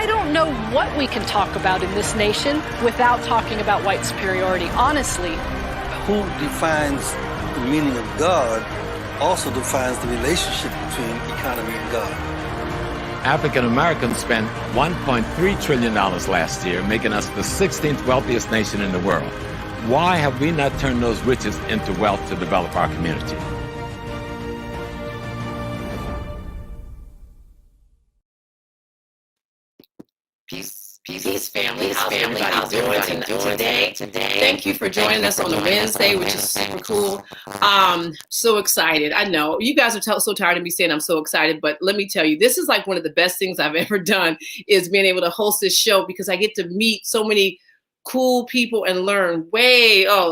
I don't know what we can talk about in this nation without talking about white superiority, honestly. Who defines the meaning of God also defines the relationship between economy and God. African Americans spent $1.3 trillion last year, making us the 16th wealthiest nation in the world. Why have we not turned those riches into wealth to develop our community? Peace, family. How's everybody doing today? Thank you for joining us on a Wednesday, which is super cool. So excited. I know you guys are so tired of me saying I'm so excited, but let me tell you, this is like one of the best things I've ever done is being able to host this show because I get to meet so many cool people and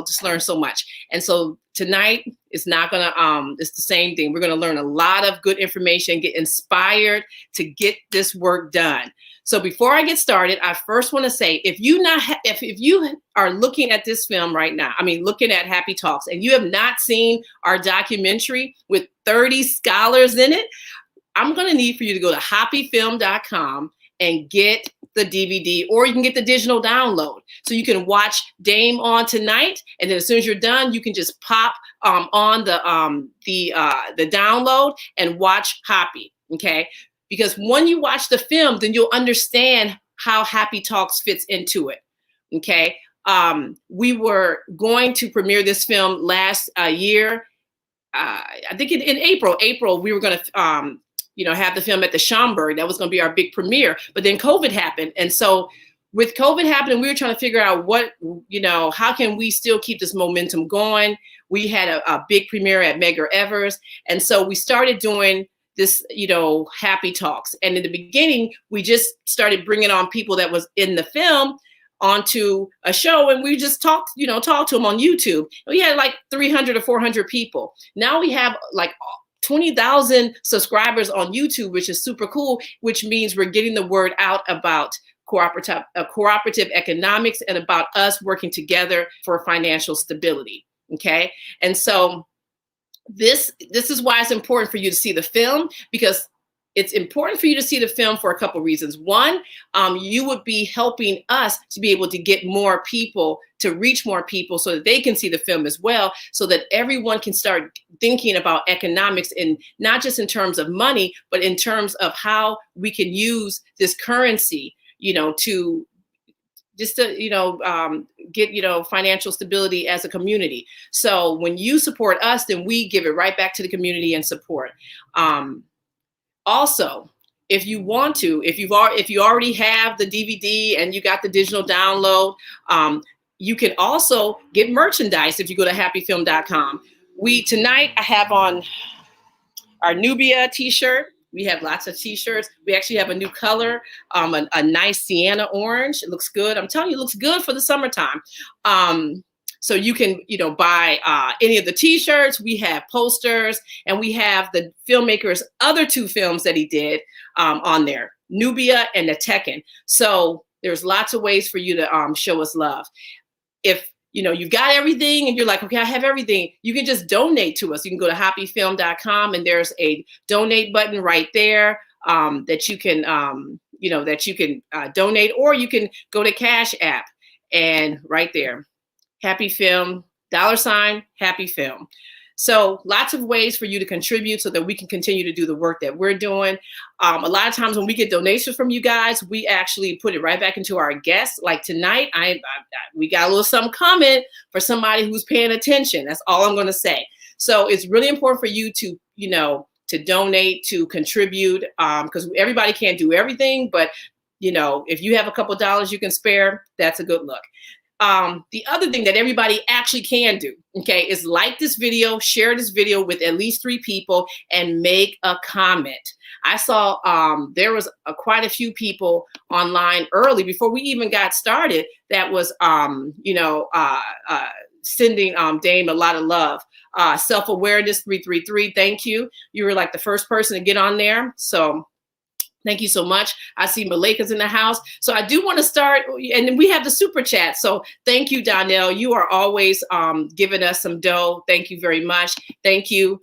just learn so much. And so tonight it's not gonna, it's the same thing. We're gonna learn a lot of good information, get inspired to get this work done. So before I get started, I first want to say, if you are looking at this film right now, looking at HAPI Talks, and you have not seen our documentary with 30 scholars in it, I'm going to need for you to go to hapifilm.com and get the DVD, or you can get the digital download. So you can watch Dame on tonight, and then as soon as you're done, you can just pop on the download and watch HAPI. Okay. Because when you watch the film, then you'll understand how HAPI Talks fits into it, okay? We were going to premiere this film last year. I think in April, we were going to, have the film at the Schomburg. That was going to be our big premiere. But then COVID happened. And so with COVID happening, we were trying to figure out how can we still keep this momentum going? We had a big premiere at Medgar Evers. And so we started doing this, HAPI Talks. And in the beginning, we just started bringing on people that was in the film onto a show, and we just talked to them on YouTube. We had like 300 or 400 people. Now we have like 20,000 subscribers on YouTube, which is super cool, which means we're getting the word out about cooperative economics and about us working together for financial stability. Okay. And so this is why it's important for you to see the film, because it's important for you to see the film for a couple of reasons. One, you would be helping us to be able to get more people, to reach more people so that they can see the film as well, so that everyone can start thinking about economics, and not just in terms of money, but in terms of how we can use this currency, to get, financial stability as a community. So when you support us, then we give it right back to the community and support. Also, if you want to, if you already have the DVD and you got the digital download, you can also get merchandise if you go to hapifilm.com. Tonight I have on our Nubia t-shirt. We have lots of t-shirts. We actually have a new color, a nice sienna orange. It looks good. I'm telling you, it looks good for the summertime. So you can, buy any of the t-shirts. We have posters, and we have the filmmaker's other two films that he did on there, Nubia and the Tekken. So there's lots of ways for you to show us love. If you've got everything and you're like, okay, I have everything, you can just donate to us. You can go to hapifilm.com, and there's a donate button right there that you can, donate, or you can go to Cash App, and right there, Happy Film, $Happy Film. So lots of ways for you to contribute so that we can continue to do the work that we're doing. A lot of times when we get donations from you guys, we actually put it right back into our guests. Like tonight, we got a little something coming for somebody who's paying attention. That's all I'm going to say. So it's really important for you to, to donate, to contribute, because everybody can't do everything. But, if you have a couple dollars you can spare, that's a good look. The other thing that everybody actually can do, okay, is like this video, share this video with at least 3 people, and make a comment. I saw there was quite a few people online early before we even got started that was, sending Dame a lot of love. Self-awareness 333, thank you. You were like the first person to get on there. So thank you so much. I see Malika's in the house. So I do want to start, and then we have the super chat. So thank you, Donnell. You are always giving us some dough. Thank you very much. Thank you.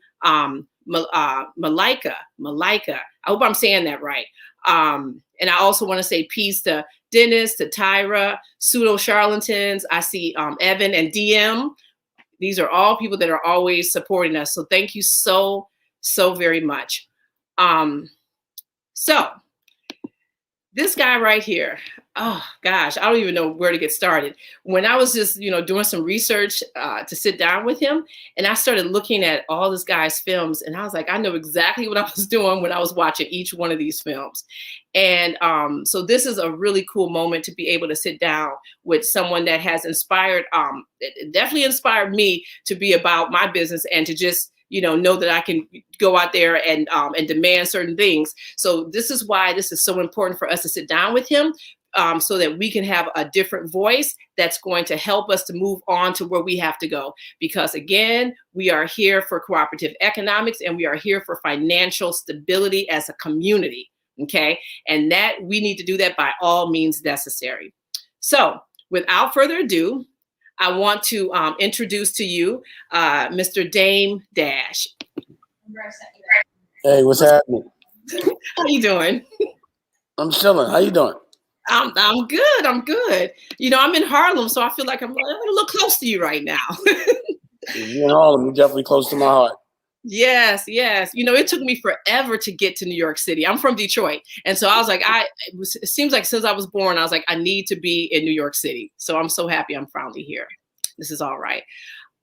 Malika. I hope I'm saying that right. And I also want to say peace to Dennis, to Tyra, pseudo charlatans. I see Evan and DM. These are all people that are always supporting us. So thank you so very much. So this guy right here, oh gosh, I don't even know where to get started. When I was just, doing some research to sit down with him, and I started looking at all this guy's films, and I was like, I know exactly what I was doing when I was watching each one of these films. And so this is a really cool moment to be able to sit down with someone that has inspired, definitely inspired me to be about my business and to just know that I can go out there and demand certain things. So this is why this is so important for us to sit down with him, so that we can have a different voice that's going to help us to move on to where we have to go. Because again, we are here for cooperative economics, and we are here for financial stability as a community. Okay. And that we need to do that by all means necessary. So without further ado, I want to introduce to you Mr. Damon Dash. Hey, what's happening? How you doing? I'm chilling. How you doing? I'm good. I'm good. I'm in Harlem, so I feel like I'm a little close to you right now. You're in Harlem. You're definitely close to my heart. Yes. It took me forever to get to New York City. I'm from Detroit. And so I was like, it seems like since I was born, I was like, I need to be in New York City. So I'm so happy I'm finally here. This is all right.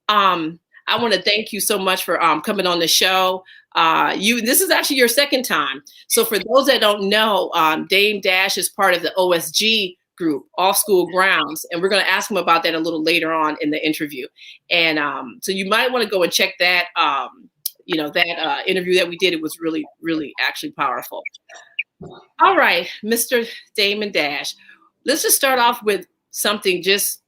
I want to thank you so much for coming on the show. This is actually your second time. So for those that don't know, Damon Dash is part of the OSG group, Off School Grounds, and we're going to ask him about that a little later on in the interview. And so you might want to go and check that. That interview that we did, it was really, really actually powerful. All right, Mr. Damon Dash, let's just start off with something just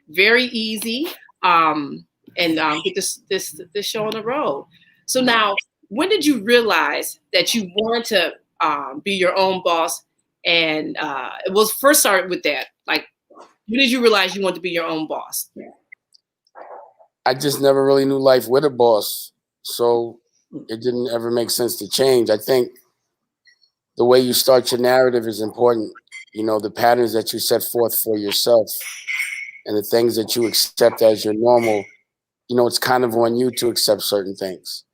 very easy and get this show on the road. So now, when did you realize that you wanted to be your own boss? And it was first started with that. Like, when did you realize you wanted to be your own boss? I just never really knew life with a boss. So it didn't ever make sense to change. I think the way you start your narrative is important. The patterns that you set forth for yourself and the things that you accept as your normal, it's kind of on you to accept certain things.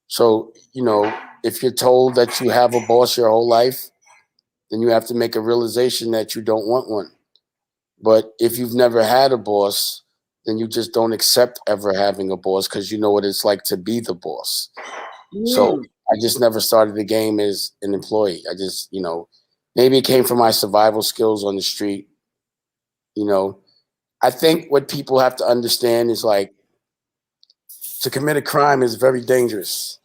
So, if you're told that you have a boss your whole life, then you have to make a realization that you don't want one. But if you've never had a boss, then you just don't accept ever having a boss because you know what it's like to be the boss. So I just never started the game as an employee. I just, maybe it came from my survival skills on the street. I think what people have to understand is like, to commit a crime is very dangerous.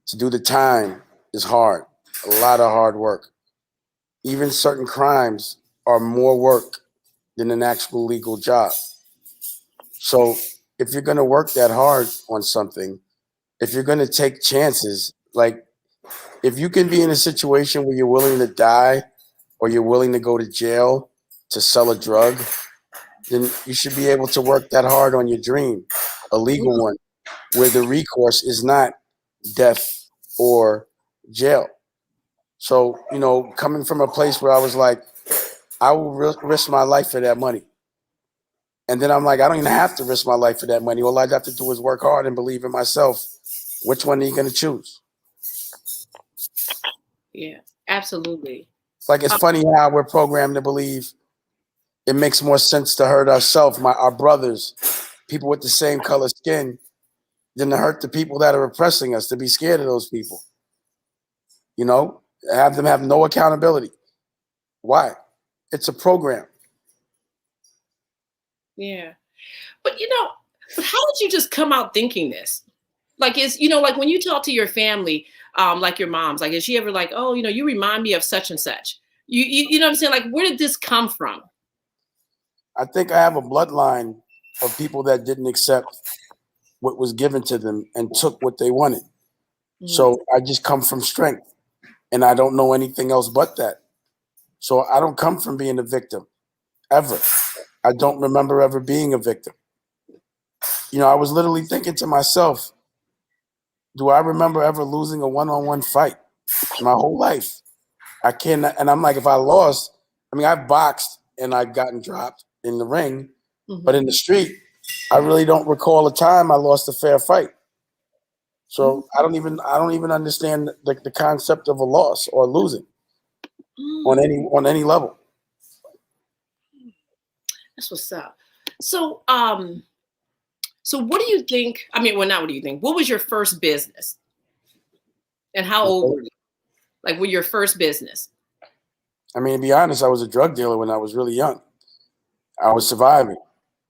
To do the time is hard, a lot of hard work. Even certain crimes are more work than an actual legal job. So if you're going to work that hard on something, if you're going to take chances, like if you can be in a situation where you're willing to die or you're willing to go to jail to sell a drug, then you should be able to work that hard on your dream, a legal one, where the recourse is not death or jail. So, coming from a place where I was like, I will risk my life for that money. And then I'm like, I don't even have to risk my life for that money. All I have to do is work hard and believe in myself. Which one are you going to choose? Yeah, absolutely. Like, it's funny how we're programmed to believe it makes more sense to hurt ourselves, our brothers, people with the same color skin, than to hurt the people that are oppressing us, to be scared of those people. Have them have no accountability. Why? It's a program. Yeah. But, how did you just come out thinking this? Like, like when you talk to your family, like your mom's, like, is she ever like, oh, you remind me of such and such? You know what I'm saying? Like, where did this come from? I think I have a bloodline of people that didn't accept what was given to them and took what they wanted. So I just come from strength, and I don't know anything else but that. So I don't come from being a victim, ever. I don't remember ever being a victim. I was literally thinking to myself, do I remember ever losing a one-on-one fight my whole life. I cannot, and I'm like, if I lost, I mean, I've boxed and I've gotten dropped in the ring, but in the street, I really don't recall a time I lost a fair fight. So I don't even understand the concept of a loss or losing on any level. That's what's up. So, so what do you think? I mean, well, not what do you think? What was your first business, and how old were you? Like, with your first business? I mean, to be honest, I was a drug dealer when I was really young. I was surviving,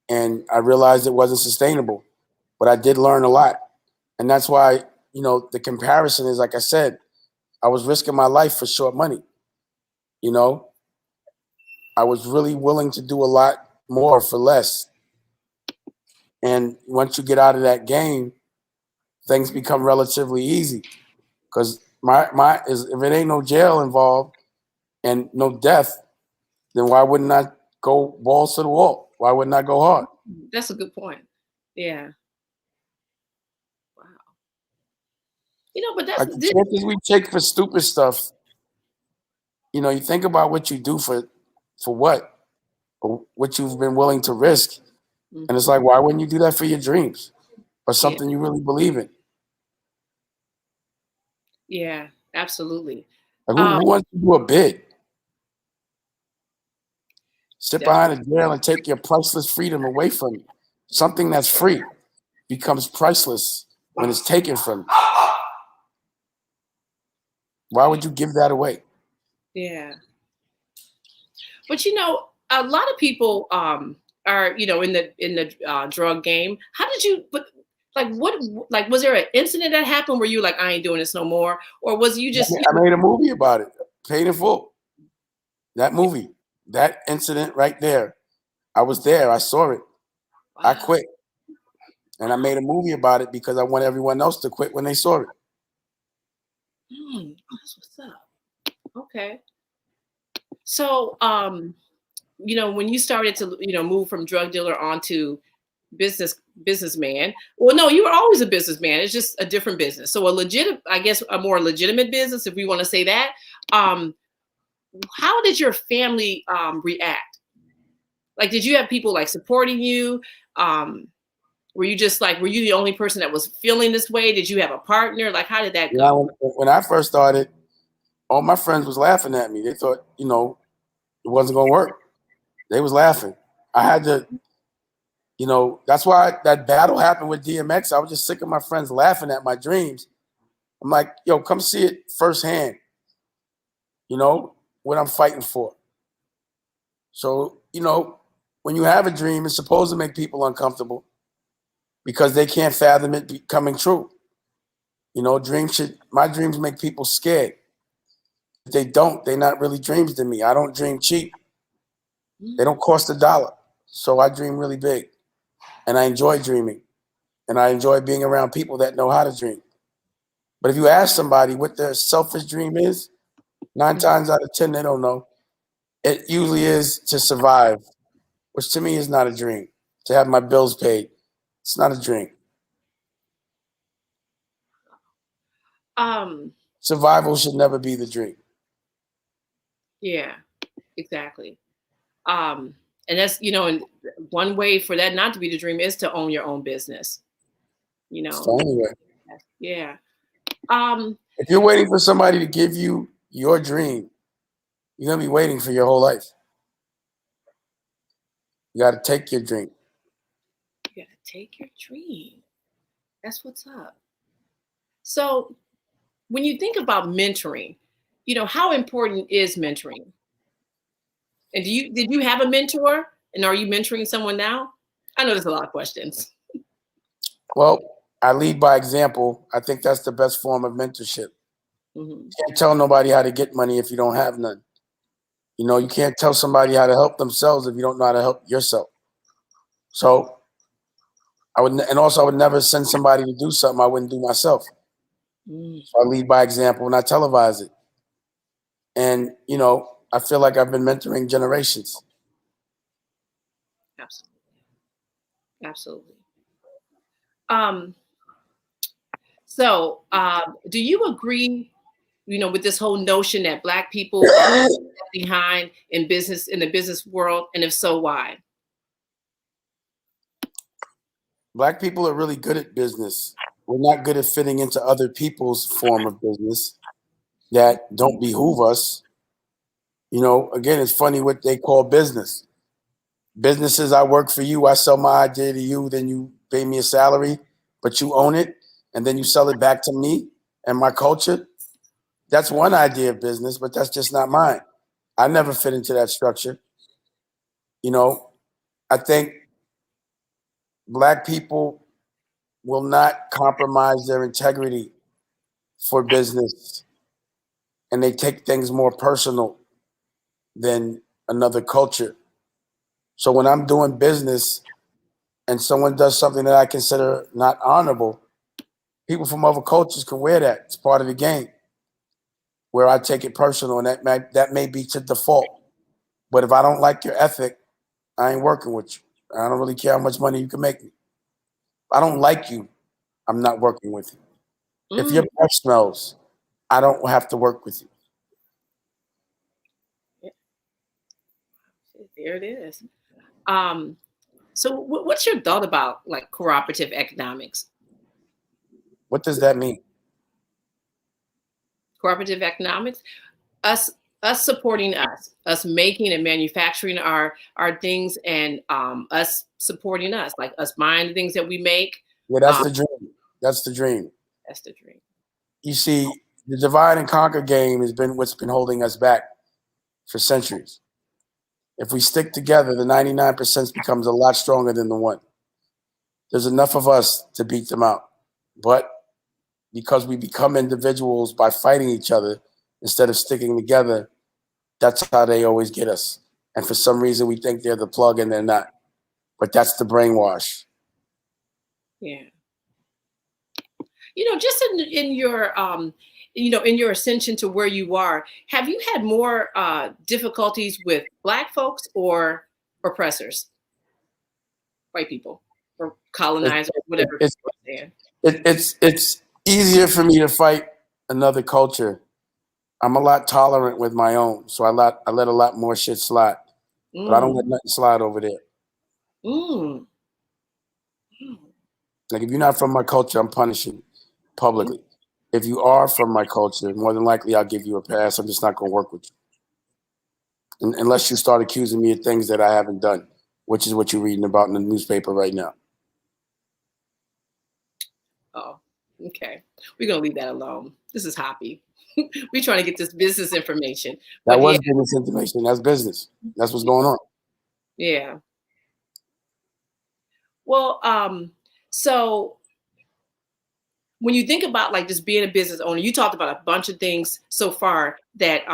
and I realized it wasn't sustainable, but I did learn a lot. And that's why, you know, the comparison is, like I said, I was risking my life for short money. You know, I was really willing to do a lot more for less. And once you get out of that game, things become relatively easy. Because if it ain't no jail involved and no death, then why wouldn't I go balls to the wall? Why wouldn't I go hard? That's a good point. Yeah. Wow. You know, but that's like the chances we take for stupid stuff. You know, you think about what you do for what, or what you've been willing to risk, and it's like, why wouldn't you do that for your dreams or something you really believe in? Yeah, absolutely. Like, who wants to do a bid? Sit behind a jail and take your priceless freedom away from you. Something that's free becomes priceless when it's taken from you. Why would you give that away? Yeah. But you know, a lot of people are, you know, in the drug game. How did you? But like, was there an incident that happened where you like, I ain't doing this no more, or was you just? I made a movie about it, Paid in Full. That movie, that incident right there, I was there. I saw it. Wow. I quit, and I made a movie about it because I want everyone else to quit when they saw it. That's what's up. Okay. So, you know, when you started to, you know, move from drug dealer onto businessman, well, no, you were always a businessman. It's just a different business. So a more legitimate business, if we want to say that. How did your family react? Like, did you have people like supporting you? Were you the only person that was feeling this way? Did you have a partner? Like, how did that go? When I first started, all my friends was laughing at me. They thought, you know, it wasn't going to work. They was laughing. I had to, you know, that's why that battle happened with DMX. I was just sick of my friends laughing at my dreams. I'm like, yo, come see it firsthand, you know, what I'm fighting for. So, you know, when you have a dream, it's supposed to make people uncomfortable because they can't fathom it becoming true. You know, my dreams make people scared. If they don't, they're not really dreams to me. I don't dream cheap. They don't cost $1. So I dream really big. And I enjoy dreaming. And I enjoy being around people that know how to dream. But if you ask somebody what their selfish dream is, 9 times out of 10, they don't know. It usually is to survive, which to me is not a dream. To have my bills paid, it's not a dream. Survival should never be the dream. Yeah, exactly. And that's, you know, and one way for that not to be the dream is to own your own business. You know. So anyway. Yeah. If you're waiting for somebody to give you your dream, you're gonna be waiting for your whole life. You got to take your dream. You got to take your dream. That's what's up. So when you think about mentoring, you know, how important is mentoring? And did you have a mentor? And are you mentoring someone now? I know there's a lot of questions. Well, I lead by example. I think that's the best form of mentorship. You can't tell nobody how to get money if you don't have none. You know, you can't tell somebody how to help themselves if you don't know how to help yourself. So I would never send somebody to do something I wouldn't do myself. So I lead by example and I televise it. And, you know, I feel like I've been mentoring generations. Absolutely. So, do you agree, with this whole notion that Black people are left behind in the business world? And if so, why? Black people are really good at business. We're not good at fitting into other people's form of business that don't behoove us. Again, it's funny what they call business. Businesses, I work for you, I sell my idea to you, then you pay me a salary, but you own it, and then you sell it back to me and my culture. That's one idea of business, but that's just not mine. I never fit into that structure. I think Black people will not compromise their integrity for business, and they take things more personal than another culture. So when I'm doing business and someone does something that I consider not honorable, people from other cultures can wear that. It's part of the game, where I take it personal, and that may be to default. But if I don't like your ethic, I ain't working with you. I don't really care how much money you can make me. If I don't like you, I'm not working with you. If your breath smells, I don't have to work with you. There it is. So what's your thought about like cooperative economics? What does that mean? Cooperative economics, us supporting us making and manufacturing our things, and us supporting us, like us buying the things that we make. Yeah, that's the dream. That's the dream. That's the dream. You see, the divide and conquer game has been what's been holding us back for centuries. If we stick together, the 99% becomes a lot stronger than the 1%. There's enough of us to beat them out. But because we become individuals by fighting each other instead of sticking together, that's how they always get us. And for some reason, we think they're the plug and they're not. But that's the brainwash. Yeah. Just in your in your ascension to where you are, have you had more difficulties with Black folks or oppressors, white people, or colonizers, whatever? It's easier for me to fight another culture. I'm a lot tolerant with my own, so I let a lot more shit slide. But I don't let nothing slide over there. Like, if you're not from my culture, I'm punishing you publicly. If you are from my culture, more than likely I'll give you a pass. I'm just not going to work with you. Unless you start accusing me of things that I haven't done, which is what you're reading about in the newspaper right now. Oh, okay. We're going to leave that alone. This is HAPI. We're trying to get this business information. That was business information. That's business. That's what's going on. Yeah. Well, so when you think about like just being a business owner, you talked about a bunch of things so far that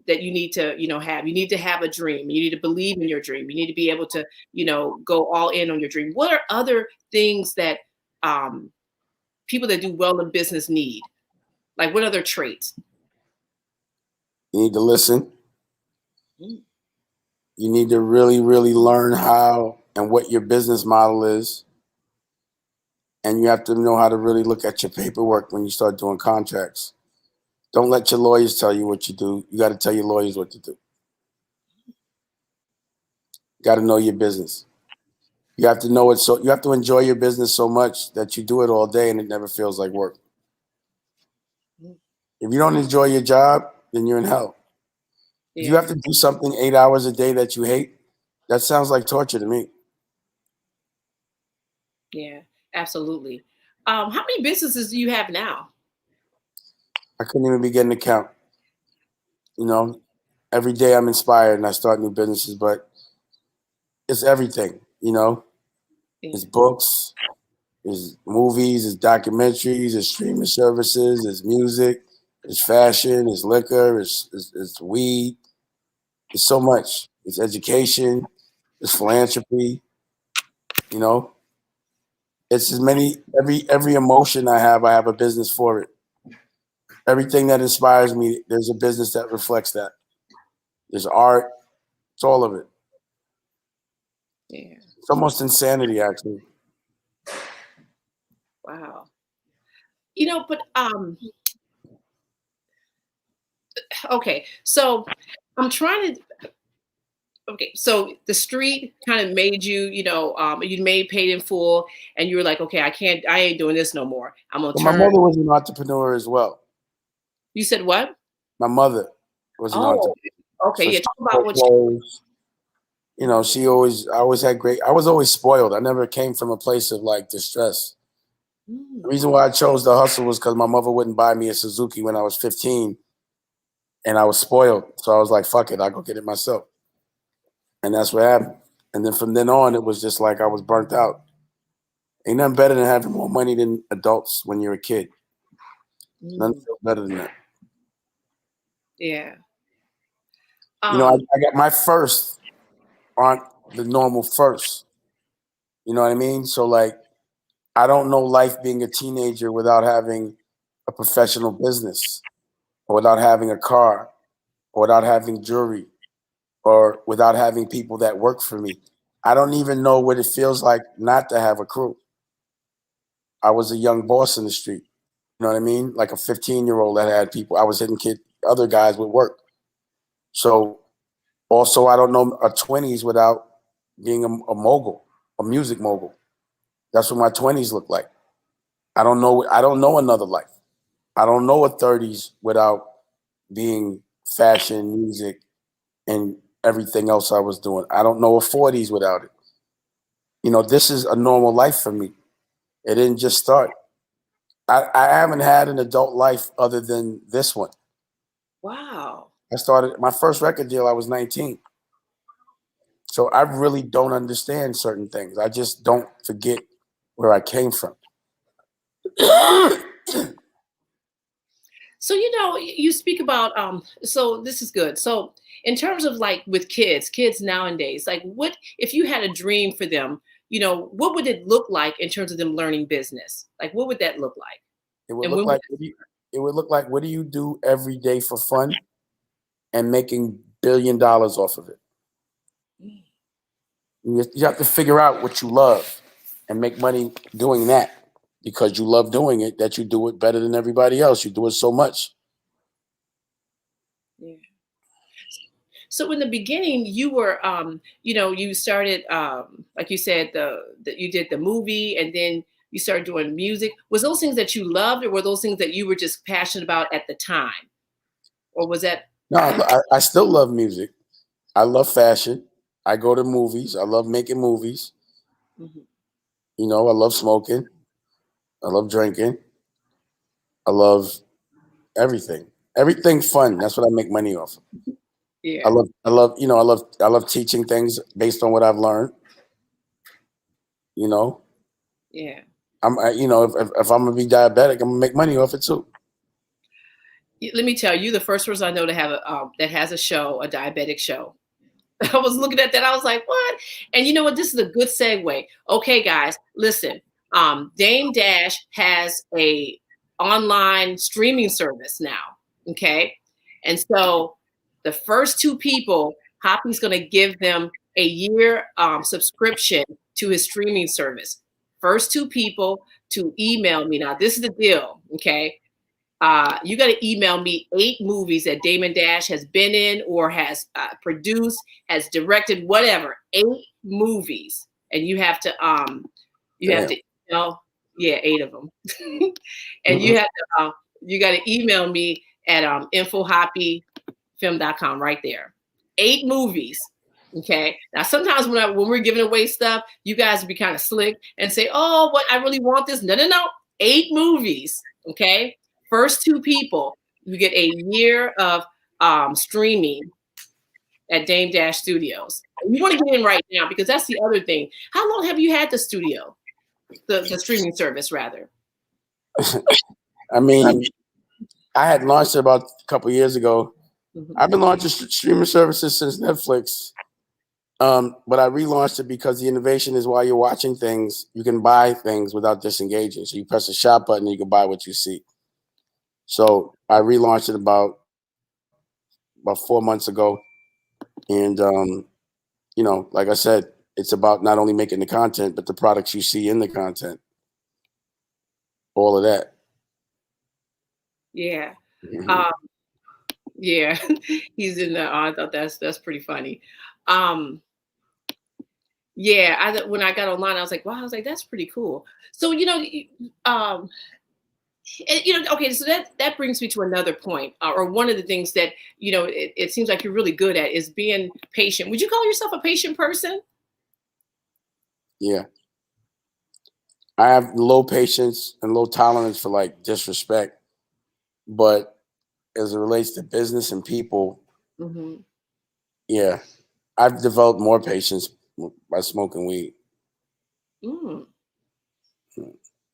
that you need to have. You need to have a dream. You need to believe in your dream. You need to be able to go all in on your dream. What are other things that people that do well in business need? Like, what other traits? You need to listen. You need to really, really learn how and what your business model is. And you have to know how to really look at your paperwork when you start doing contracts. Don't let your lawyers tell you what you do. You got to tell your lawyers what to do. You got to know your business. You have to know it. So you have to enjoy your business so much that you do it all day and it never feels like work. If you don't enjoy your job, then you're in hell. If you have to do something 8 hours a day that you hate, that sounds like torture to me. Yeah, absolutely. How many businesses do you have now? I couldn't even begin to count. Every day I'm inspired and I start new businesses, but it's everything, It's books, it's movies, it's documentaries, it's streaming services, it's music, it's fashion, it's liquor, it's weed. It's so much. It's education, it's philanthropy, It's as many, every emotion I have a business for it. Everything that inspires me, there's a business that reflects that. There's art, it's all of it. Yeah. It's almost insanity, actually. Wow. You know, but okay. So I'm trying to. Okay, so the street kind of made you, you made paid in full, and you were like, okay, I ain't doing this no more. I'm gonna But my turn. mother was an entrepreneur as well. You said what? My mother was an Oh, entrepreneur. okay. So Yeah, she talk about sold what. clothes. You know, I always had great, I was always spoiled. I never came from a place of like distress. The reason why I chose the hustle was because my mother wouldn't buy me a Suzuki when I was 15 and I was spoiled. So I was like, fuck it, I'll go get it myself. And that's what happened. And then from then on, it was just like I was burnt out. Ain't nothing better than having more money than adults when you're a kid. Nothing feels better than that. Yeah. You know, I got my first aren't the normal first. You know what I mean? So like, I don't know life being a teenager without having a professional business, or without having a car, or without having jewelry, or without having people that work for me. I don't even know what it feels like not to have a crew. I was a young boss in the street. You know what I mean? Like a 15-year-old that had people. I was hitting other guys with work. So also, I don't know a 20s without being a mogul, a music mogul. That's what my 20s look like. I don't know another life. I don't know a 30s without being fashion, music, and everything else I was doing. I don't know a 40s without it. You know, this is a normal life for me. It didn't just start. I haven't had an adult life other than this one. Wow. I started my first record deal, I was 19. So I really don't understand certain things. I just don't forget where I came from. So you speak about so this is good. So in terms of like with kids nowadays, like what if you had a dream for them, what would it look like in terms of them learning business? Like what would that look like? It would And look when would like what do you do every day for fun and making $1 billion off of it? You have to figure out what you love and make money doing that, because you love doing it, that you do it better than everybody else. You do it so much. Yeah. So in the beginning, you were, you started, like you said, you did the movie, and then you started doing music. Was those things that you loved, or were those things that you were just passionate about at the time, or was that? No, I still love music. I love fashion. I go to movies. I love making movies. Mhm. You know, I love smoking. I love drinking. I love everything. Everything fun. That's what I make money off. Yeah, I love teaching things based on what I've learned. You know, yeah. if I'm gonna be diabetic, I'm gonna make money off it too. Let me tell you, the first person I know to have that has a show, a diabetic show. I was looking at that. I was like, what? And you know what? This is a good segue. Okay, guys, listen. Dame Dash has a online streaming service now. Okay. And so the first two people, Hoppy's going to give them a year subscription to his streaming service. First two people to email me. Now, this is the deal. Okay. You got to email me 8 movies that Damon Dash has been in or has produced, has directed, whatever. 8 movies, and you have to Damn. yeah, 8 of them, and you have to you got to email me at info.hapifilm.com right there. 8 movies. Okay. Now sometimes when we're giving away stuff, you guys would be kind of slick and say, "Oh, what I really want this." No. 8 movies. Okay. First 2 people, you get a year of streaming at Dame Dash Studios. You want to get in right now because that's the other thing. How long have you had the studio, the streaming service rather? I mean, I had launched it about a couple of years ago. Mhm. I've been launching streaming services since Netflix. But I relaunched it because the innovation is while you're watching things, you can buy things without disengaging. So you press the shop button and you can buy what you see. So I relaunched it about 4 months ago. And, like I said, it's about not only making the content, but the products you see in the content. All of that. Yeah. Mhm. Um, yeah. He's in the, I thought that's pretty funny. Um, yeah, when I got online, I was like, wow, I was like, that's pretty cool. So, okay, so that brings me to another point, or one of the things that, it seems like you're really good at is being patient. Would you call yourself a patient person? Yeah. I have low patience and low tolerance for like disrespect, but as it relates to business and people, Hmm. yeah, I've developed more patience by smoking weed. Mm,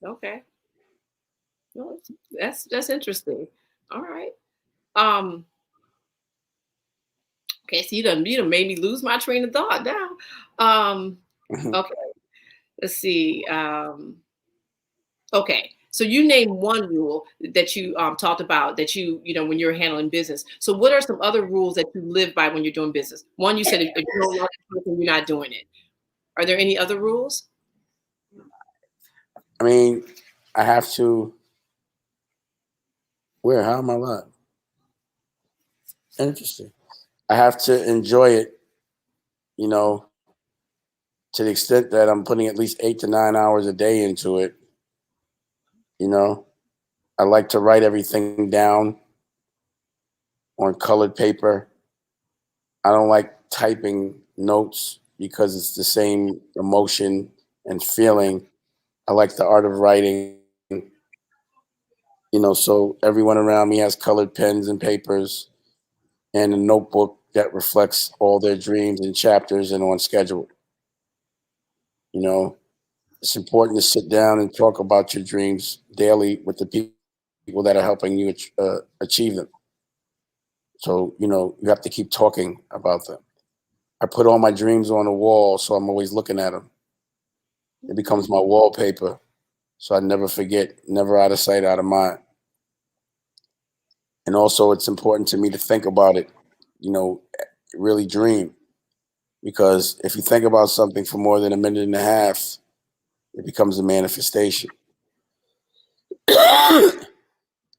okay. Well, that's interesting. All right. Um, okay, so you done made me lose my train of thought now. Okay, let's see. Okay, so you named one rule that you talked about that when you're handling business. So what are some other rules that you live by when you're doing business? One, you said if you don't like something, you're not doing it. Are there any other rules? I mean, I have to. Where? How am I live? Interesting. I have to enjoy it, you know, to the extent that I'm putting at least 8 to 9 hours a day into it. You know, I like to write everything down on colored paper. I don't like typing notes because it's the same emotion and feeling. I like the art of writing, so everyone around me has colored pens and papers and a notebook that reflects all their dreams and chapters and on schedule. You know, it's important to sit down and talk about your dreams daily with the people that are helping you achieve them. So, you have to keep talking about them. I put all my dreams on the wall, so I'm always looking at them. It becomes my wallpaper, so I never forget, never out of sight, out of mind. And also, it's important to me to think about it, you know, really dream. Because if you think about something for more than a minute and a half, it becomes a manifestation.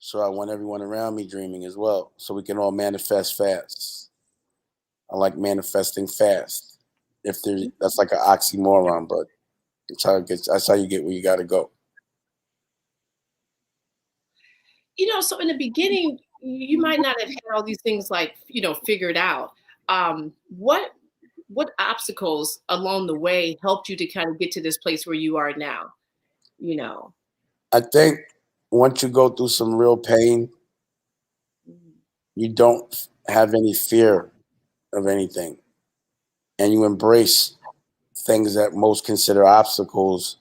So I want everyone around me dreaming as well, so we can all manifest fast. I like manifesting fast. That's like an oxymoron, but that's how you get where you got to go. So in the beginning, you might not have had all these things like, figured out. What obstacles along the way helped you to kind of get to this place where you are now? You know. I think once you go through some real pain, Mm. you don't have any fear of anything, and you embrace things that most consider obstacles.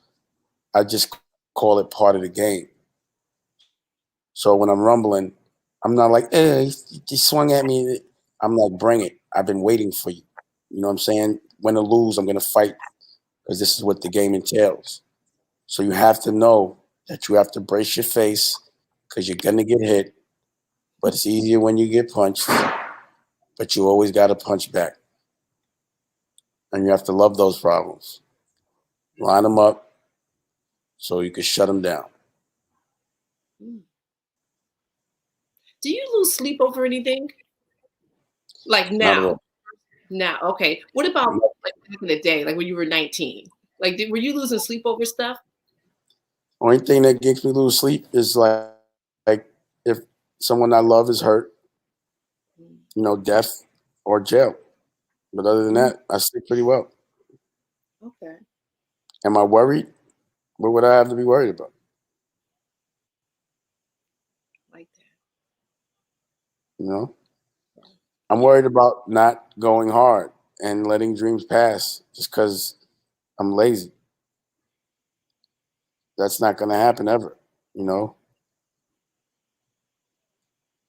I just call it part of the game. So when I'm rumbling, I'm not like, he swung at me. I'm like, bring it. I've been waiting for you. You know what I'm saying? Win or lose, I'm going to fight because this is what the game entails. So you have to know that you have to brace your face because you're going to get hit, but it's easier when you get punched, but you always got to punch back. And you have to love those problems. Line them up so you can shut them down. Mm. Do you lose sleep over anything? Like Not at now? all. Now, okay. What about like back in the day, like when you were 19? Like, were you losing sleep over stuff? Only thing that makes me lose sleep is like if someone I love is hurt, death or jail. But other than Mm. that, I sleep pretty well. Okay, Am I worried? What would I have to be worried about? like that. You know, I'm Yeah. worried about not going hard and letting dreams pass just because I'm lazy. That's not going to happen ever. You know,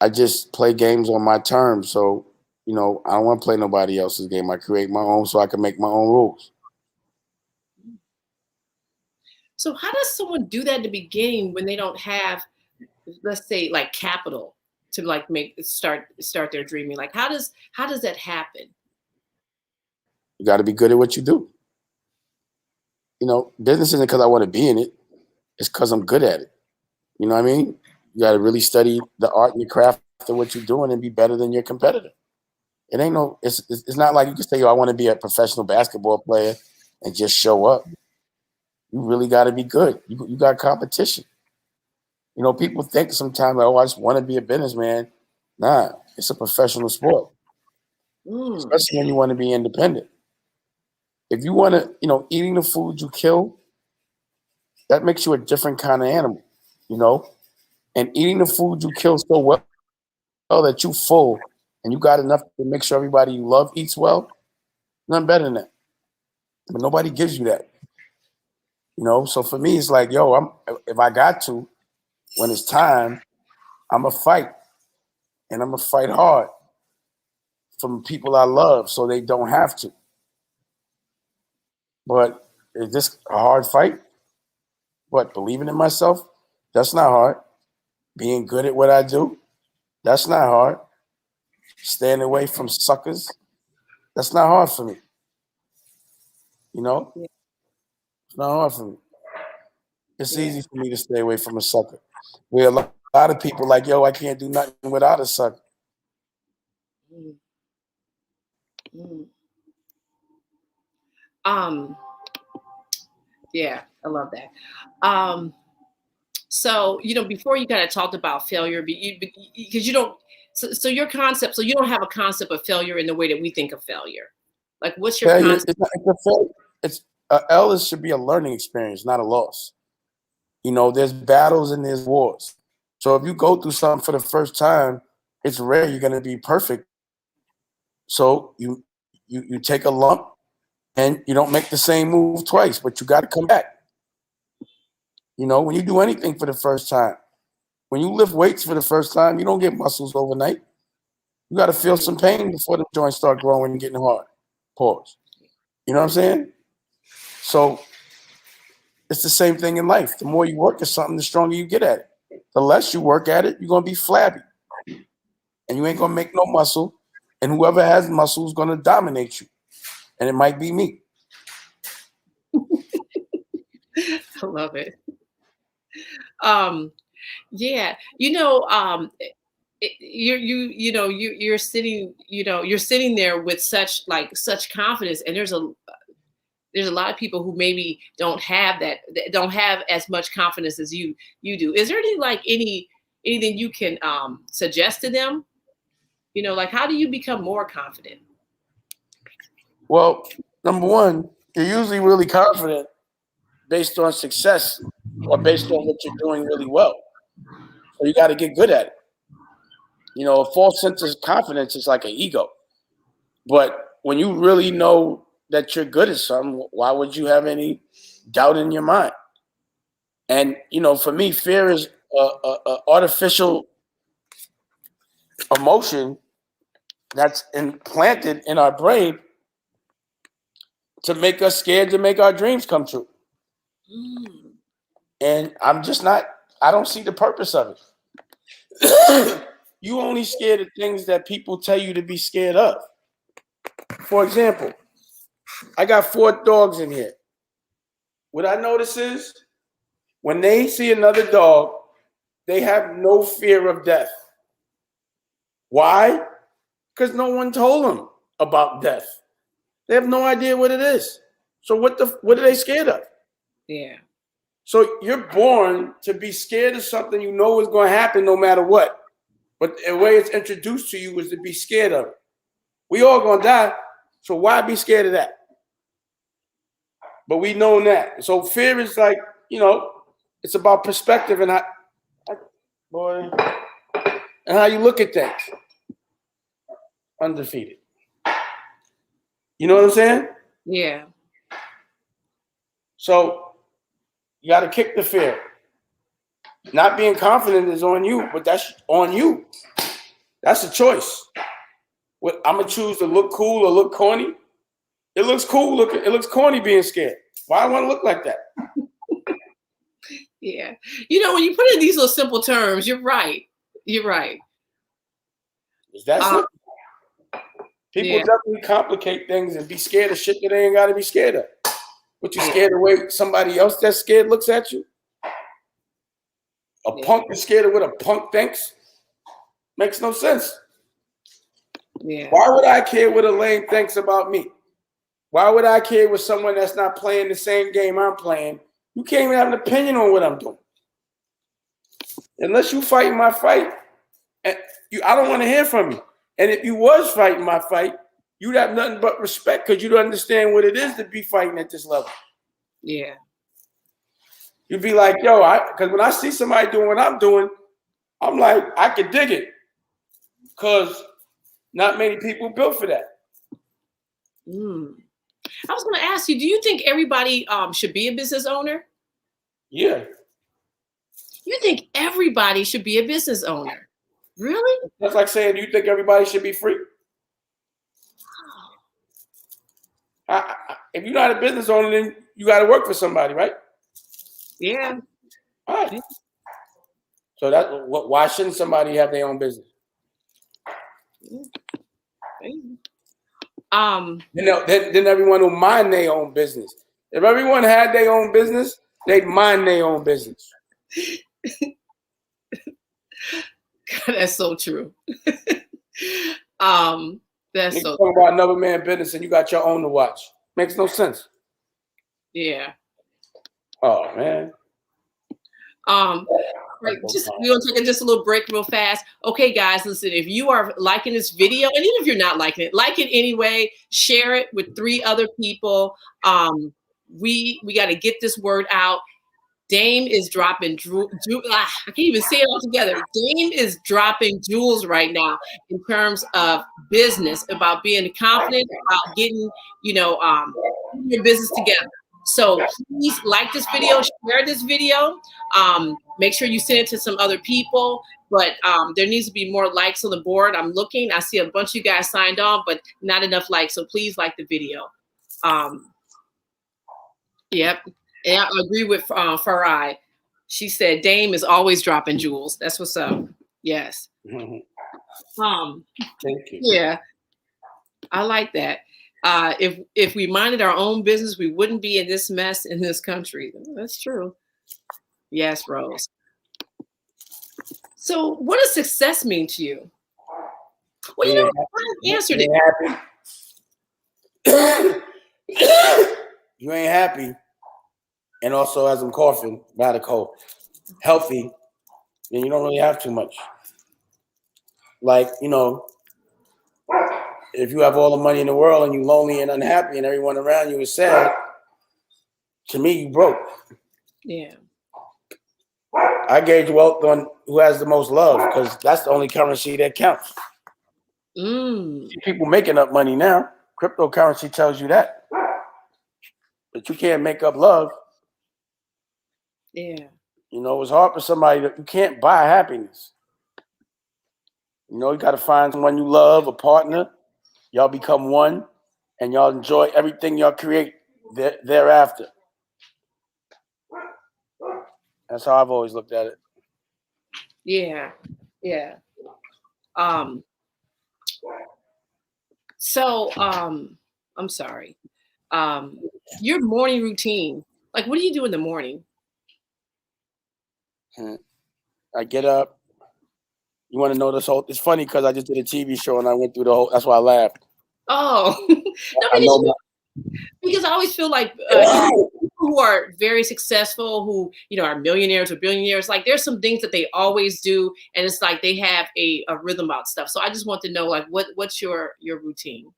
I just play games on my terms. So, I don't want to play nobody else's game. I create my own so I can make my own rules. So how does someone do that in the beginning when they don't have, let's say, like capital to like start their dreaming? Like how does that happen? You got to be good at what you do. Business isn't because I want to be in it. It's because I'm good at it. You know what I mean? You got to really study the art and the craft of what you're doing and be better than your competitor. It ain't no. It's not like you can say, "Yo, I want to be a professional basketball player," and just show up. You really got to be good. You got competition. You know, people think sometimes, like, "Oh, I just want to be a businessman." Nah, it's a professional sport, especially when you want to be independent. If you want to, eating the food you kill, that makes you a different kind of animal, and eating the food you kill so well that you full and you got enough to make sure everybody you love eats well, nothing better than that. But nobody gives you that, So for me, it's like, if I got to, when it's time, I'm going to fight, and I'm going to fight hard from people I love so they don't have to. But is this a hard fight? But believing in myself, that's not hard. Being good at what I do, that's not hard. Staying away from suckers, that's not hard for me. It's not hard for me. It's easy for me to stay away from a sucker. Where a lot of people like, yo, I can't do nothing without a sucker. Yeah, I love that. So, before you kind of talked about failure, because you don't, so your concept, so you don't have a concept of failure in the way that we think of failure. Like, what's your Failure, concept? It's L should be a learning experience, not a loss. There's battles and there's wars. So if you go through something for the first time, it's rare you're going to be perfect. So you take a lump and you don't make the same move twice, but you got to come back. When you do anything for the first time, when you lift weights for the first time, you don't get muscles overnight. You got to feel some pain before the joints start growing and getting hard. Pause. You know what I'm saying? So it's the same thing in life. The more you work at something, the stronger you get at it. The less you work at it, you're going to be flabby. And you ain't going to make no muscle. And whoever has muscle is going to dominate you. And it might be me. I love it. Yeah, you're sitting there with such confidence, and there's a lot of people who maybe don't have as much confidence as you do. Is there anything you can suggest to them? How do you become more confident? Well, number one, you're usually really confident based on success or based on what you're doing really well. So you got to get good at it. A false sense of confidence is like an ego. But when you really know that you're good at something, why would you have any doubt in your mind? And, for me, fear is a artificial emotion that's implanted in our brain to make us scared to make our dreams come true. And I don't see the purpose of it. You only scared of things that people tell you to be scared of. For example, I got 4 dogs in here. What I notice is when they see another dog, they have no fear of death. Why? Because no one told them about death. They have no idea what it is. So what are they scared of? Yeah. So you're born to be scared of something you know is going to happen no matter what. But the way it's introduced to you is to be scared of it. We all going to die, so why be scared of that? But we know that. So fear is like, it's about perspective and how you look at things. Undefeated. You know what I'm saying? Yeah. So you got to kick the fear. Not being confident is on you, but that's on you. That's a choice. What I'm gonna choose to look cool or look corny. It looks cool. It looks corny being scared. Why do I want to look like that? Yeah. When you put it in these little simple terms, you're right. You're right. Is that simple? People definitely complicate things and be scared of shit that they ain't got to be scared of. But you scared of the way somebody else that's scared looks at you? A punk is scared of what a punk thinks? Makes no sense. Yeah. Why would I care what a lame thinks about me? Why would I care what someone that's not playing the same game I'm playing? You can't even have an opinion on what I'm doing. Unless you fighting my fight, I don't want to hear from you. And if you was fighting my fight, you'd have nothing but respect because you'd understand what it is to be fighting at this level. Yeah. You'd be like, yo, because when I see somebody doing what I'm doing, I'm like, I could dig it. Because not many people built for that. I was going to ask you, do you think everybody should be a business owner? Yeah. You think everybody should be a business owner? Really? That's like saying, do you think everybody should be free? If you're not a business owner, then you got to work for somebody, right? Yeah. All right. So why shouldn't somebody have their own business? Then everyone will mind their own business. If everyone had their own business, they'd mind their own business. God, that's so true. That's so talking about another man's business and you got your own to watch. Makes no sense. Yeah. Oh man. Right, we're gonna take just a little break real fast. Okay, guys, listen, if you are liking this video, and even if you're not liking it, like it anyway, share it with 3 other people. We got to get this word out. Dame is dropping I can't even say it all together. Dame is dropping jewels right now in terms of business, about being confident, about getting, your business together. So please like this video, share this video. Make sure you send it to some other people. But there needs to be more likes on the board. I'm looking. I see a bunch of you guys signed on, but not enough likes. So please like the video. Yep. And I agree with Farai. She said Dame is always dropping jewels. That's what's up. Yes. Thank you. Yeah. I like that. If we minded our own business, we wouldn't be in this mess in this country. That's true. Yes, Rose. So what does success mean to you? Well, I answered it. You ain't happy. And also, as I'm coughing, not a cold, healthy, then you don't really have too much. Like, if you have all the money in the world and you're lonely and unhappy and everyone around you is sad, to me, you broke. Yeah. I gauge wealth on who has the most love because that's the only currency that counts. People making up money now. Cryptocurrency tells you that. But you can't make up love. Yeah. It's hard for somebody that you can't buy happiness. You got to find someone you love, a partner. Y'all become one, and y'all enjoy everything y'all create thereafter. That's how I've always looked at it. Yeah. Yeah. So, I'm sorry. Your morning routine. Like, what do you do in the morning? I get up. You want to know this whole? It's funny because I just did a TV show and I went through the whole. That's why I laughed. Oh, because I always feel like people who are very successful, who are millionaires or billionaires, like there's some things that they always do, and it's like they have a rhythm about stuff. So I just want to know, like, what's your routine?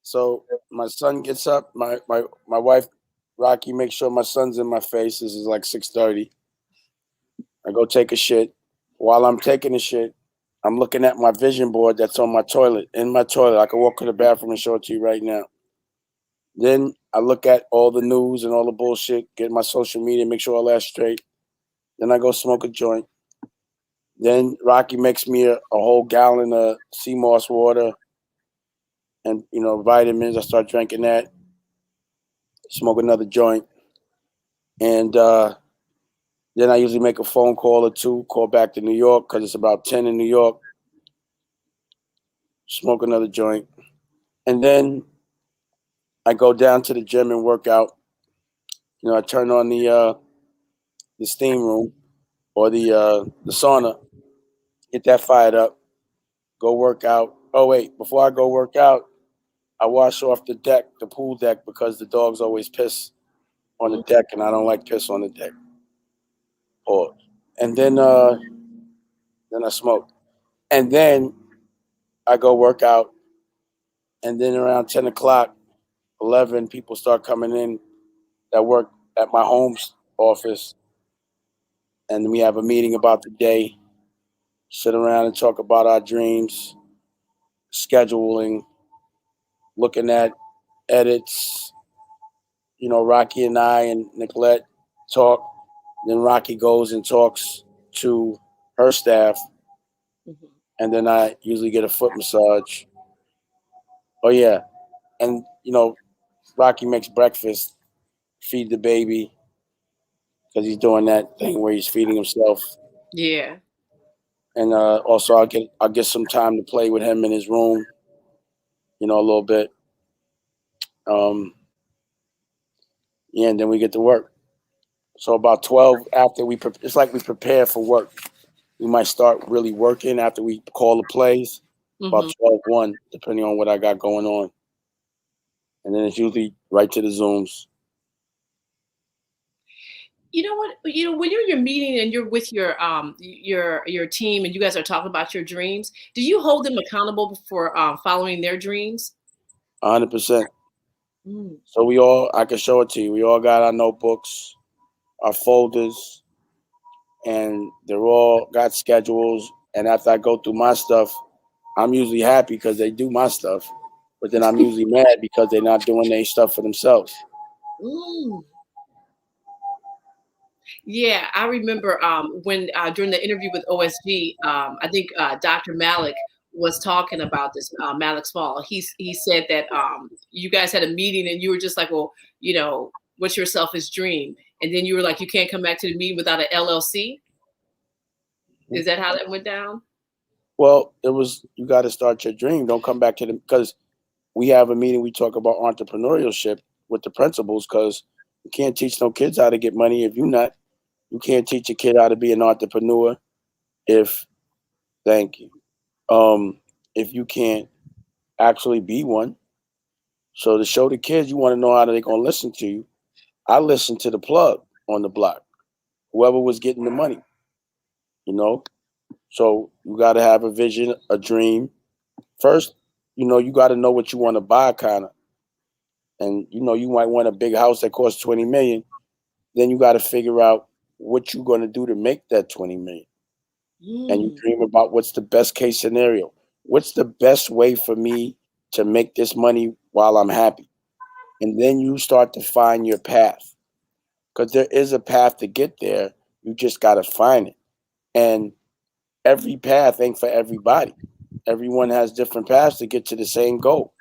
So my son gets up. My wife, Rocky, makes sure my son's in my face. This is like 6:30. I go take a shit. While I'm taking a shit, I'm looking at my vision board that's on my toilet. In my toilet, I can walk to the bathroom and show it to you right now. Then I look at all the news and all the bullshit, get my social media, make sure all that's straight. Then I go smoke a joint. Then Rocky makes me a whole gallon of sea moss water and, vitamins. I start drinking that, smoke another joint. And then I usually make a phone call or 2, call back to New York because it's about 10 in New York. Smoke another joint. And then I go down to the gym and work out. I turn on the steam room. or the sauna. Get that fired up. Go work out. Oh wait, before I go work out, I wash off the deck, the pool deck, because the dogs always piss on the deck, and I don't like piss on the deck. Pause. And then I smoke, and then I go work out, and then around 10 o'clock, 11, people start coming in that work at my home office, and we have a meeting about the day, sit around and talk about our dreams, scheduling, looking at edits. You know, Rocky and I and Nicolette talk. Then Rocky goes and talks to her staff, and then I usually get a foot massage. Oh yeah, and you know, Rocky makes breakfast, feed the baby, because he's doing that thing where he's feeding himself. Yeah. And also I'll get some time to play with him in his room, you know, a little bit. Yeah, and then we get to work. So about 12 after it's like we prepare for work. We might start really working after we call the plays, about 12-1, depending on what I got going on. And then it's usually right to the Zooms. You know what? You know, when you're in your meeting and you're with your team and you guys are talking about your dreams, do you hold them accountable for following their dreams? 100%. So I can show it to you. We all got our notebooks, our folders, and they're all got schedules. And after I go through my stuff, I'm usually happy because they do my stuff, but then I'm usually mad because they're not doing their stuff for themselves. Yeah, I remember when during the interview with OSG, I think Dr. Malik was talking about this. Malik Small. He said that you guys had a meeting and you were just like, well, you know, what's your selfish dream? And then you were like, you can't come back to the meeting without an LLC. Is that how that went down? Well, it was, you got to start your dream. Don't come back to them, because we have a meeting. We talk about entrepreneurship with the principals, because you can't teach no kids how to get money if you can't teach a kid how to be an entrepreneur if you can't actually be one. So to show the kids, you want to know how they're going to listen to you. I listened to the plug on the block, whoever was getting the money, you know. So you got to have a vision, a dream. First, you know, you got to know what you want to buy, kind of. And, you know, you might want a big house that costs 20 million. Then you got to figure out what you're going to do to make that 20 million. And you dream about what's the best case scenario. What's the best way for me to make this money while I'm happy? And then you start to find your path, because there is a path to get there. You just got to find it. And every path ain't for everybody. Everyone has different paths to get to the same goal,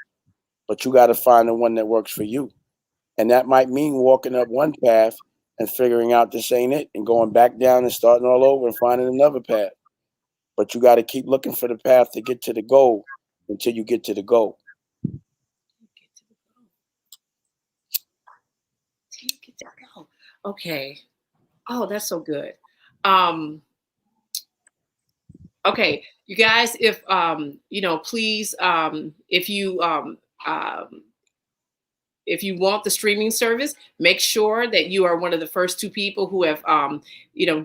but you got to find the one that works for you. And that might mean walking up one path and figuring out this ain't it, and going back down and starting all over and finding another path. But you got to keep looking for the path to get to the goal until you get to the goal. Okay. Oh, that's so good. Okay, you guys, if you know, please, if you want the streaming service, make sure that you are one of the first 2 people who have you know,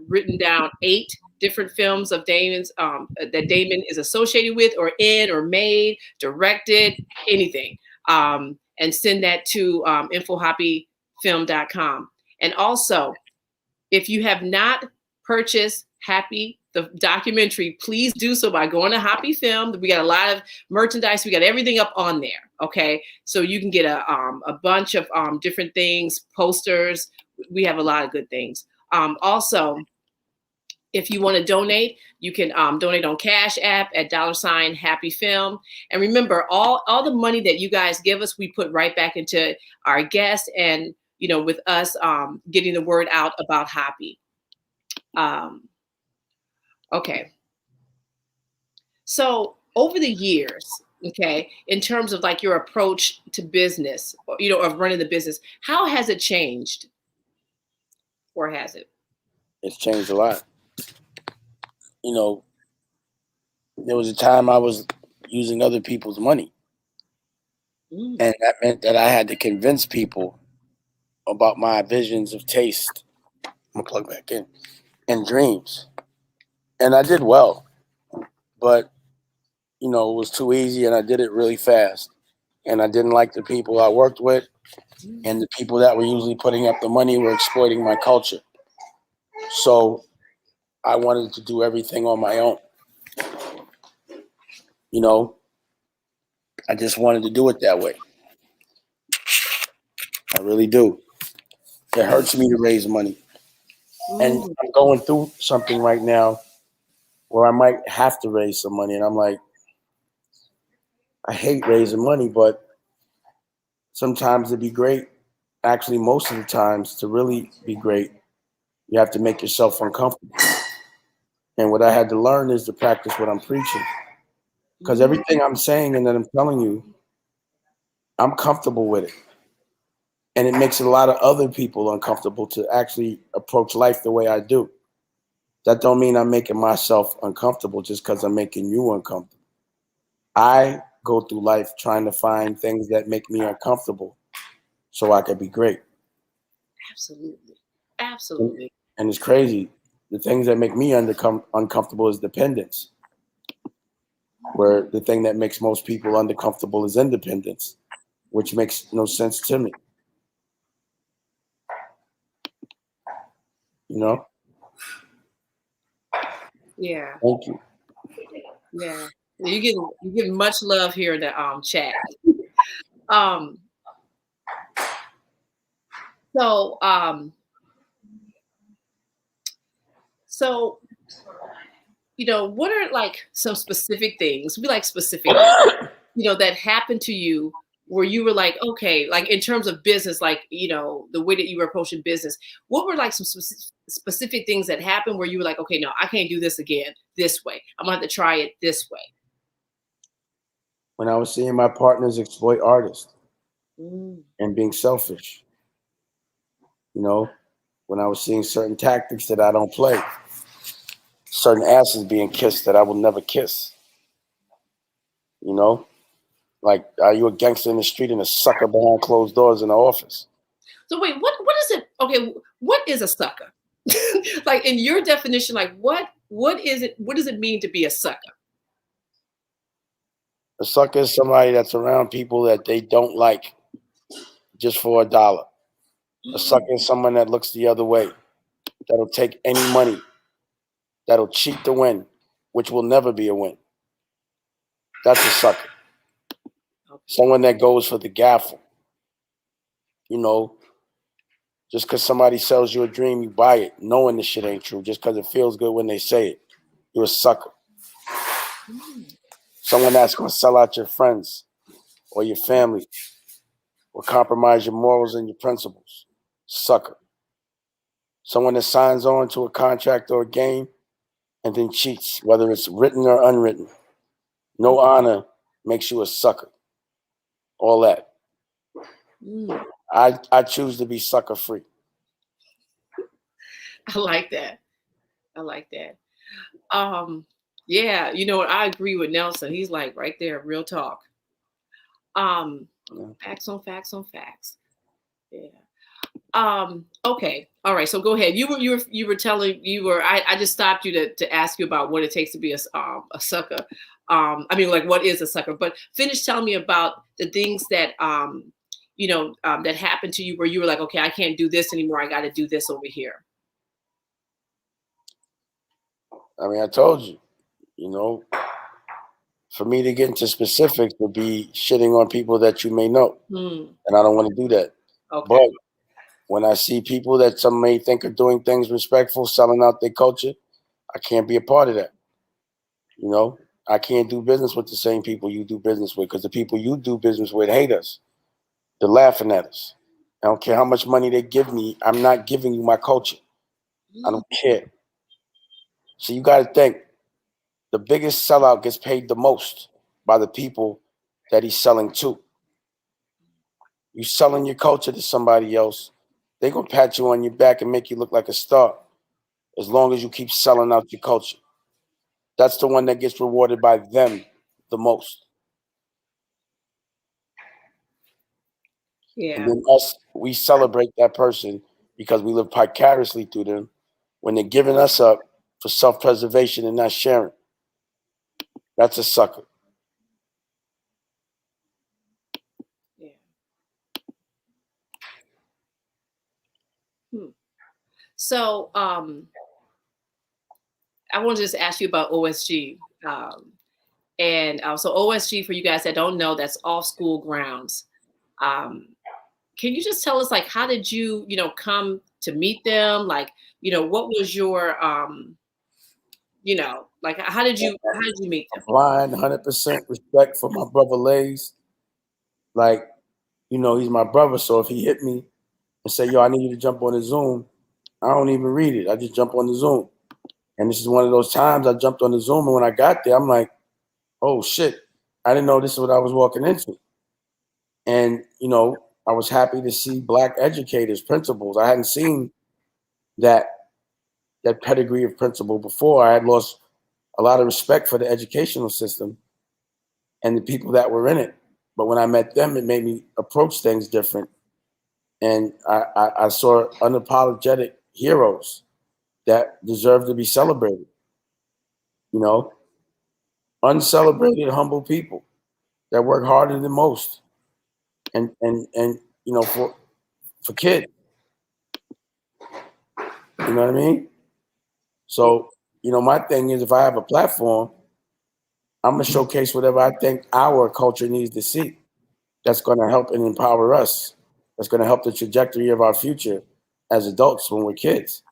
written down 8 different films of Damon's that Damon is associated with or in or made, directed, anything. And send that to info.hapifilm.com. And also, if you have not purchased HAPI, the documentary, please do so by going to HAPI Film. We got a lot of merchandise. We got everything up on there. Okay. So you can get a bunch of different things, posters. We have a lot of good things. Also, if you want to donate, you can donate on Cash App at $HAPI-Film. And remember, all the money that you guys give us, we put right back into our guests and, you know, with us getting the word out about HAPI. Okay. So over the years, okay, in terms of like your approach to business, you know, of running the business, how has it changed? Or has it? It's changed a lot. You know, there was a time I was using other people's money. And that meant that I had to convince people about my visions of taste. I'm gonna plug back in. And dreams. And I did well. But, you know, it was too easy and I did it really fast. And I didn't like the people I worked with. And the people that were usually putting up the money were exploiting my culture. So I wanted to do everything on my own. You know, I just wanted to do it that way. I really do. It hurts me to raise money. And I'm going through something right now where I might have to raise some money. And I'm like, I hate raising money, but sometimes it'd be great. Actually, most of the times, to really be great, you have to make yourself uncomfortable. And what I had to learn is to practice what I'm preaching. Because everything I'm saying and that I'm telling you, I'm comfortable with it. And it makes a lot of other people uncomfortable to actually approach life the way I do. That don't mean I'm making myself uncomfortable just because I'm making you uncomfortable. I go through life trying to find things that make me uncomfortable so I can be great. Absolutely. Absolutely. And it's crazy. The things that make me uncomfortable is dependence. Where the thing that makes most people uncomfortable is independence, which makes no sense to me. You know? Yeah. Thank you. Yeah. You get much love here in the chat. So you know, what are like some specific things? We like specific, you know, that happened to you where you were like, okay, like in terms of business, like, you know, the way that you were approaching business, what were like some specific things that happened where you were like, okay, no, I can't do this again this way. I'm gonna have to try it this way. When I was seeing my partners exploit artists and being selfish, you know, when I was seeing certain tactics that I don't play, certain asses being kissed that I will never kiss, you know, like, are you a gangster in the street and a sucker behind closed doors in the office? So wait, what is it? Okay, what is a sucker? Like in your definition, like what is it? What does it mean to be a sucker? A sucker is somebody that's around people that they don't like just for $1. A sucker is someone that looks the other way, that'll take any money, that'll cheat to win, which will never be a win. That's a sucker. Someone that goes for the gaffle. You know, just because somebody sells you a dream, you buy it, knowing the shit ain't true, just because it feels good when they say it. You're a sucker. Someone that's going to sell out your friends or your family or compromise your morals and your principles. Sucker. Someone that signs on to a contract or a game and then cheats, whether it's written or unwritten. No honor makes you a sucker. All that. I choose to be sucker free. I like that. I like that. Yeah, you know what? I agree with Nelson. He's like right there, real talk. Facts on facts on facts. Yeah. Okay. All right. So go ahead. You were telling I just stopped you to ask you about what it takes to be a sucker. I mean, like, what is a sucker? But finish telling me about the things that you know, that happened to you where you were like, okay, I can't do this anymore. I got to do this over here. I mean, I told you, you know, for me to get into specifics would be shitting on people that you may know. And I don't want to do that. Okay. But when I see people that some may think are doing things respectful, selling out their culture, I can't be a part of that. You know, I can't do business with the same people you do business with, because the people you do business with hate us. They're laughing at us. I don't care how much money they give me. I'm not giving you my culture. I don't care. So you got to think, the biggest sellout gets paid the most by the people that he's selling to. You selling your culture to somebody else, they're going to pat you on your back and make you look like a star. as long as you keep selling out your culture. That's the one that gets rewarded by them the most. Yeah. And then us, we celebrate that person because we live vicariously through them when they're giving us up for self-preservation and not sharing. That's a sucker. Yeah. So I want to just ask you about OSG. So OSG, for you guys that don't know, that's Off School Grounds. Can you just tell us, like, how did you, come to meet them? Like, what was your, like, how did you meet them? Blind, 100% respect for my brother Lays. Like, he's my brother. So if he hit me and say, yo, I need you to jump on the Zoom, I don't even read it. I just jump on the Zoom. And this is one of those times I jumped on the Zoom. And when I got there, I'm like, oh, shit. I didn't know this is what I was walking into. And, I was happy to see Black educators, principals. I hadn't seen that pedigree of principal before. I had lost a lot of respect for the educational system and the people that were in it. But when I met them, it made me approach things different. And I saw unapologetic heroes that deserve to be celebrated. Uncelebrated, humble people that work harder than most. And for kids. You know what I mean? So, my thing is, if I have a platform, I'm going to showcase whatever I think our culture needs to see. That's going to help and empower us. That's going to help the trajectory of our future as adults when we're kids.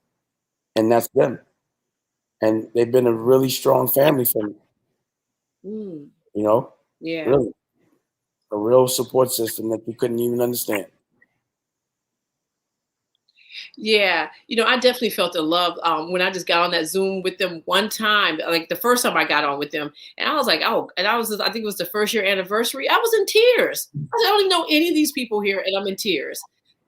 And that's them. And they've been a really strong family for me. Yeah. Really. A real support system that you couldn't even understand. Yeah, I definitely felt the love when I just got on that Zoom with them one time, like the first time I got on with them, and I was like, oh, and I think it was the first year anniversary. I was in tears. I don't even know any of these people here, and I'm in tears.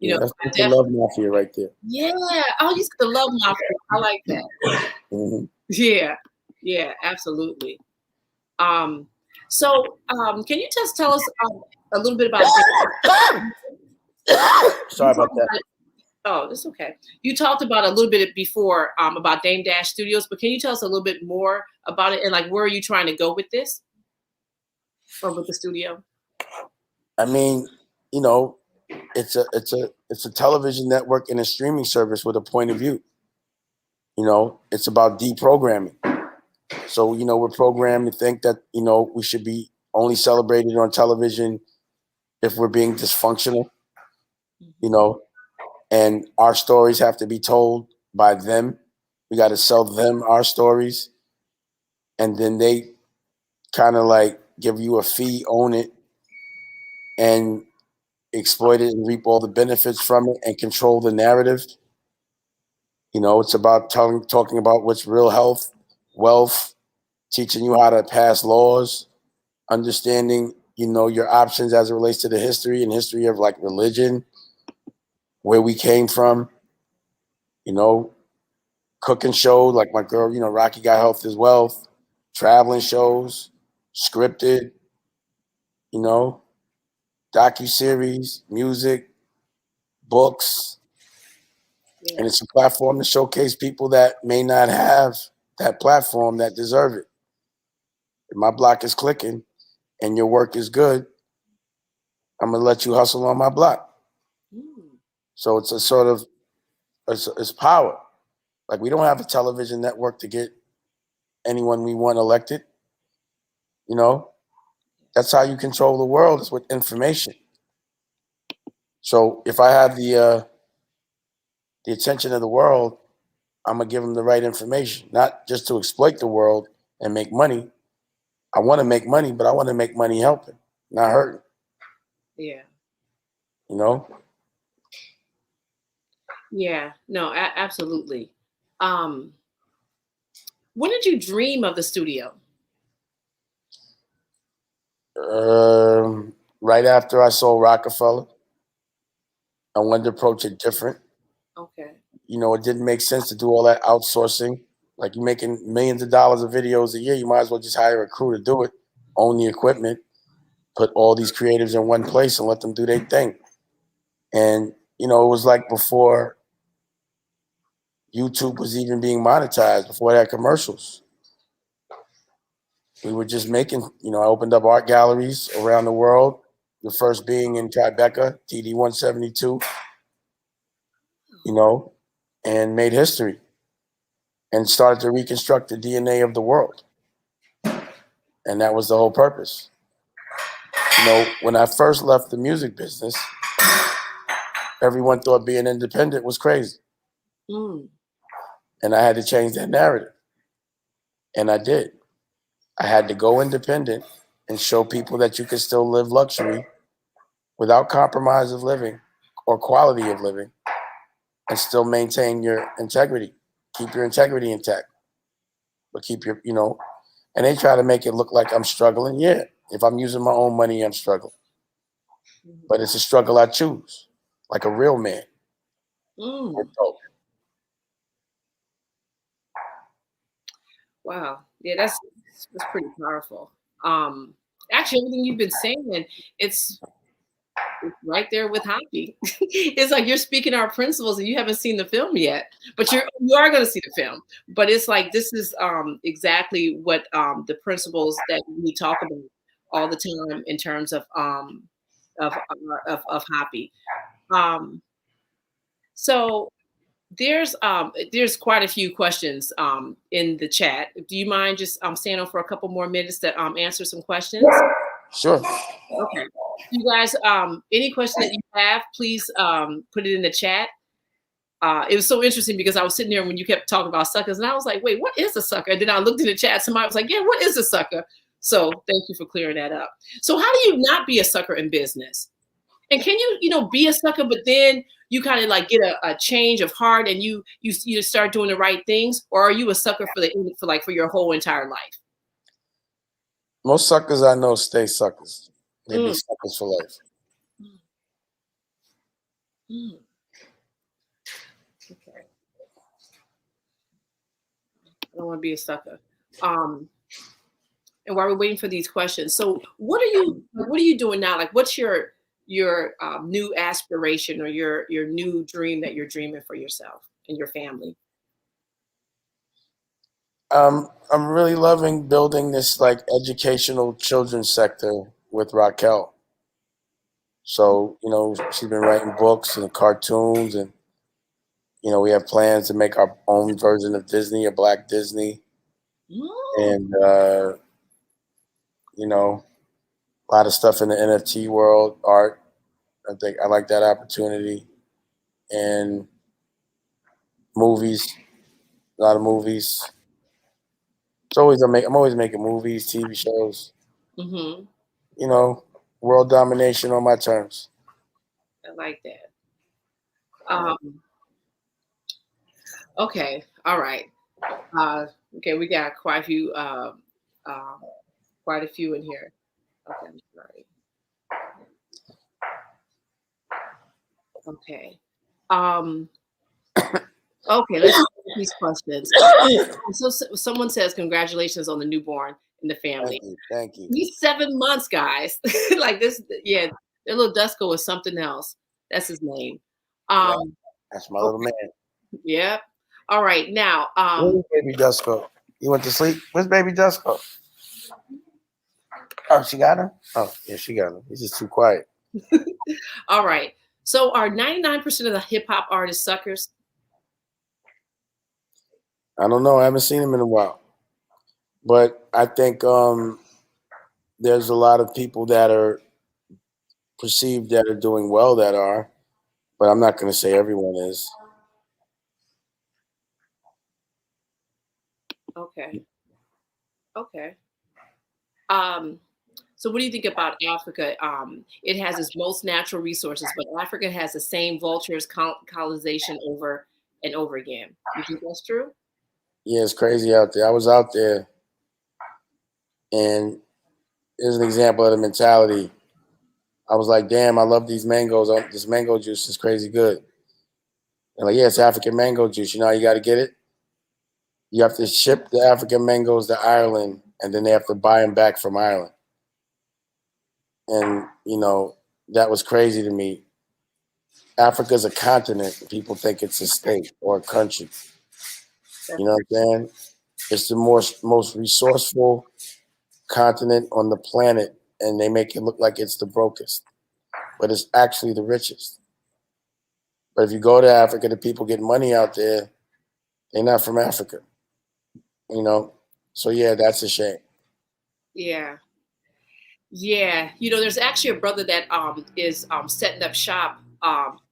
That's the love mafia right there. Yeah, I used to love mafia. I like that. Mm-hmm. Yeah, absolutely. So, can you just tell us a little bit about? Sorry about that. Oh, that's okay. You talked about a little bit before about Dame Dash Studios, but can you tell us a little bit more about it and like where are you trying to go with this or with the studio? I mean, it's a television network and a streaming service with a point of view. It's about deprogramming. So, we're programmed to think that, we should be only celebrated on television if we're being dysfunctional, and our stories have to be told by them. We got to sell them our stories. And then they kind of like give you a fee, own it, and exploit it and reap all the benefits from it and control the narrative. It's about talking about what's real health, wealth, teaching you how to pass laws, understanding, your options as it relates to the history of like religion, where we came from, cooking shows like my girl, Rocky Got Health is Wealth, traveling shows, scripted, docuseries, music, books. Yeah. And it's a platform to showcase people that may not have that platform that deserve it. If my block is clicking and your work is good, I'm going to let you hustle on my block. So it's a sort of, it's power. Like we don't have a television network to get anyone we want elected. That's how you control the world, is with information. So if I have the attention of the world, I'm going to give them the right information, not just to exploit the world and make money. I want to make money, but I want to make money helping, not hurting. Yeah. Yeah, no, absolutely. When did you dream of the studio? Right after I sold Rockefeller. I wanted to approach it different. Okay. you know, it didn't make sense to do all that outsourcing. Like, you're making millions of dollars of videos a year, you might as well just hire a crew to do it, own the equipment, put all these creatives in one place and let them do their thing. And, you know, it was like before YouTube was even being monetized, before it had commercials. We were just making, you know, I opened up art galleries around the world, the first being in Tribeca, TD 172, you know, and made history and started to reconstruct the DNA of the world. And that was the whole purpose. You know, when I first left the music business, everyone thought being independent was crazy. Mm. And I had to change that narrative. And I did. I had to go independent and show people that you can still live luxury without compromise of living or quality of living and still maintain your integrity. Keep your integrity intact. But keep your, you know, and they try to make it look like I'm struggling. Yeah, if I'm using my own money, I'm struggling. But it's a struggle I choose, like a real man. Mm. Wow. Yeah, that's pretty powerful. Actually, everything you've been saying, it's right there with HAPI. It's like you're speaking our principles and you haven't seen the film yet, but you are going to see the film. But it's like this is exactly what the principles that we talk about all the time in terms of HAPI. So there's quite a few questions in the chat. Do you mind just staying on for a couple more minutes to answer some questions? Sure. Okay. You guys, any question that you have, please put it in the chat. It was so interesting because I was sitting there when you kept talking about suckers, and I was like, wait, what is a sucker? And then I looked in the chat, somebody was like, yeah, what is a sucker? So thank you for clearing that up. So how do you not be a sucker in business? And can you be a sucker, but then you kind of like get a change of heart and you start doing the right things? Or are you a sucker for your whole entire life? Most suckers I know stay suckers. They be suckers for life. Mm. Okay. I don't want to be a sucker. And while we're waiting for these questions, so what are you doing now? Like, what's your new aspiration or your new dream that you're dreaming for yourself and your family? I'm really loving building this like educational children's sector with Raquel. So, you know, she's been writing books and cartoons, and, you know, we have plans to make our own version of Disney, a Black Disney. And, you know, a lot of stuff in the NFT world, art. I think I like that opportunity. And movies, a lot of movies. I'm always making movies, TV shows. Mm-hmm. You know, world domination on my terms. I like that. Okay. All right. Okay. We got quite a few in here. Okay. I'm sorry. Okay. Okay. Let's look at these questions. So someone says, congratulations on the newborn in the family. Thank you. He's 7 months, guys. Like this. Yeah. Their little Dusko is something else. That's his name. That's my little man. Yeah. All right. Now, where's baby Dusko? You went to sleep? Where's baby Dusko? Oh, she got him? Oh, yeah, she got him. He's just too quiet. All right. So are 99% of the hip hop artists suckers? I don't know. I haven't seen him in a while. But I think there's a lot of people that are perceived that are doing well that are, but I'm not going to say everyone is. Okay. Okay. So what do you think about Africa? It has its most natural resources, but Africa has the same vultures colonization over and over again. You think that's true? Yeah, it's crazy out there. I was out there, and here's an example of the mentality. I was like, damn, I love these mangoes. This mango juice is crazy good. And like, yeah, it's African mango juice. You know how you got to get it? You have to ship the African mangoes to Ireland, and then they have to buy them back from Ireland. And, you know, that was crazy to me. Africa's a continent. People think it's a state or a country. You know what I'm saying? It's the most resourceful continent on the planet, and they make it look like it's the brokest, but it's actually the richest. But if you go to Africa, the people get money out there, they're not from Africa, you know? So yeah, that's a shame. Yeah. Yeah. You know, there's actually a brother that is setting up shop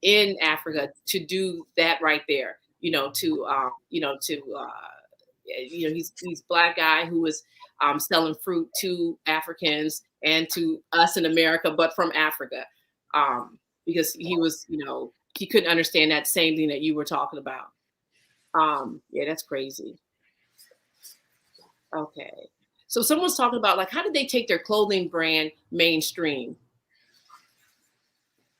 in Africa to do that right there. He's Black guy who was selling fruit to Africans and to us in America, but from Africa, because he was, he couldn't understand that same thing that you were talking about. Yeah, that's crazy. Okay. So someone's talking about, like, how did they take their clothing brand mainstream?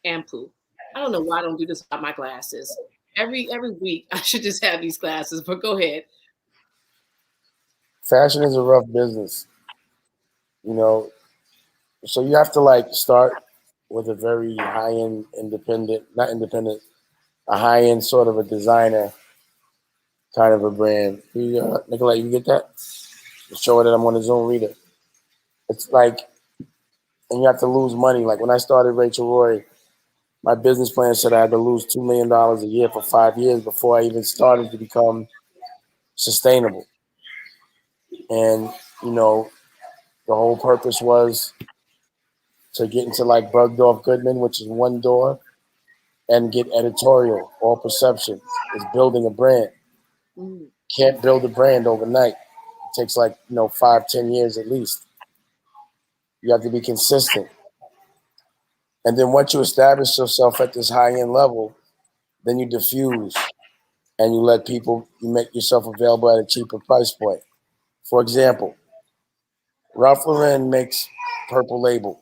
Ampu. I don't know why I don't do this without my glasses. Every week I should just have these glasses, but go ahead. Fashion is a rough business, you know, so you have to like start with a very high-end a high-end sort of a designer kind of a brand. Nicolette, you get that? Show her that I'm on a Zoom reader. It's like, and you have to lose money. Like when I started Rachel Roy, my business plan said I had to lose $2 million a year for 5 years before I even started to become sustainable. And, you know, the whole purpose was to get into like Bergdorf Goodman, which is one door, and get editorial. All perception is building a brand. Can't build a brand overnight. It takes like, 5-10 years at least. You have to be consistent. And then once you establish yourself at this high-end level, then you diffuse and you make yourself available at a cheaper price point. For example, Ralph Lauren makes Purple Label.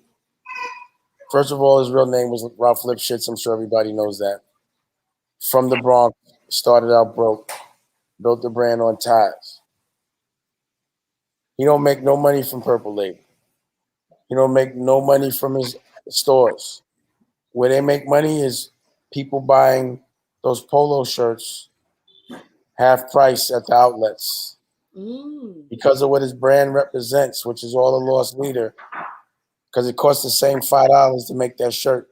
First of all, his real name was Ralph Lipschitz. I'm sure everybody knows that. From the Bronx, started out broke, built the brand on ties. He don't make no money from Purple Label. He don't make no money from his stores. Where they make money is people buying those polo shirts half price at the outlets. Because of what his brand represents, which is all a lost leader, because it costs the same $5 to make that shirt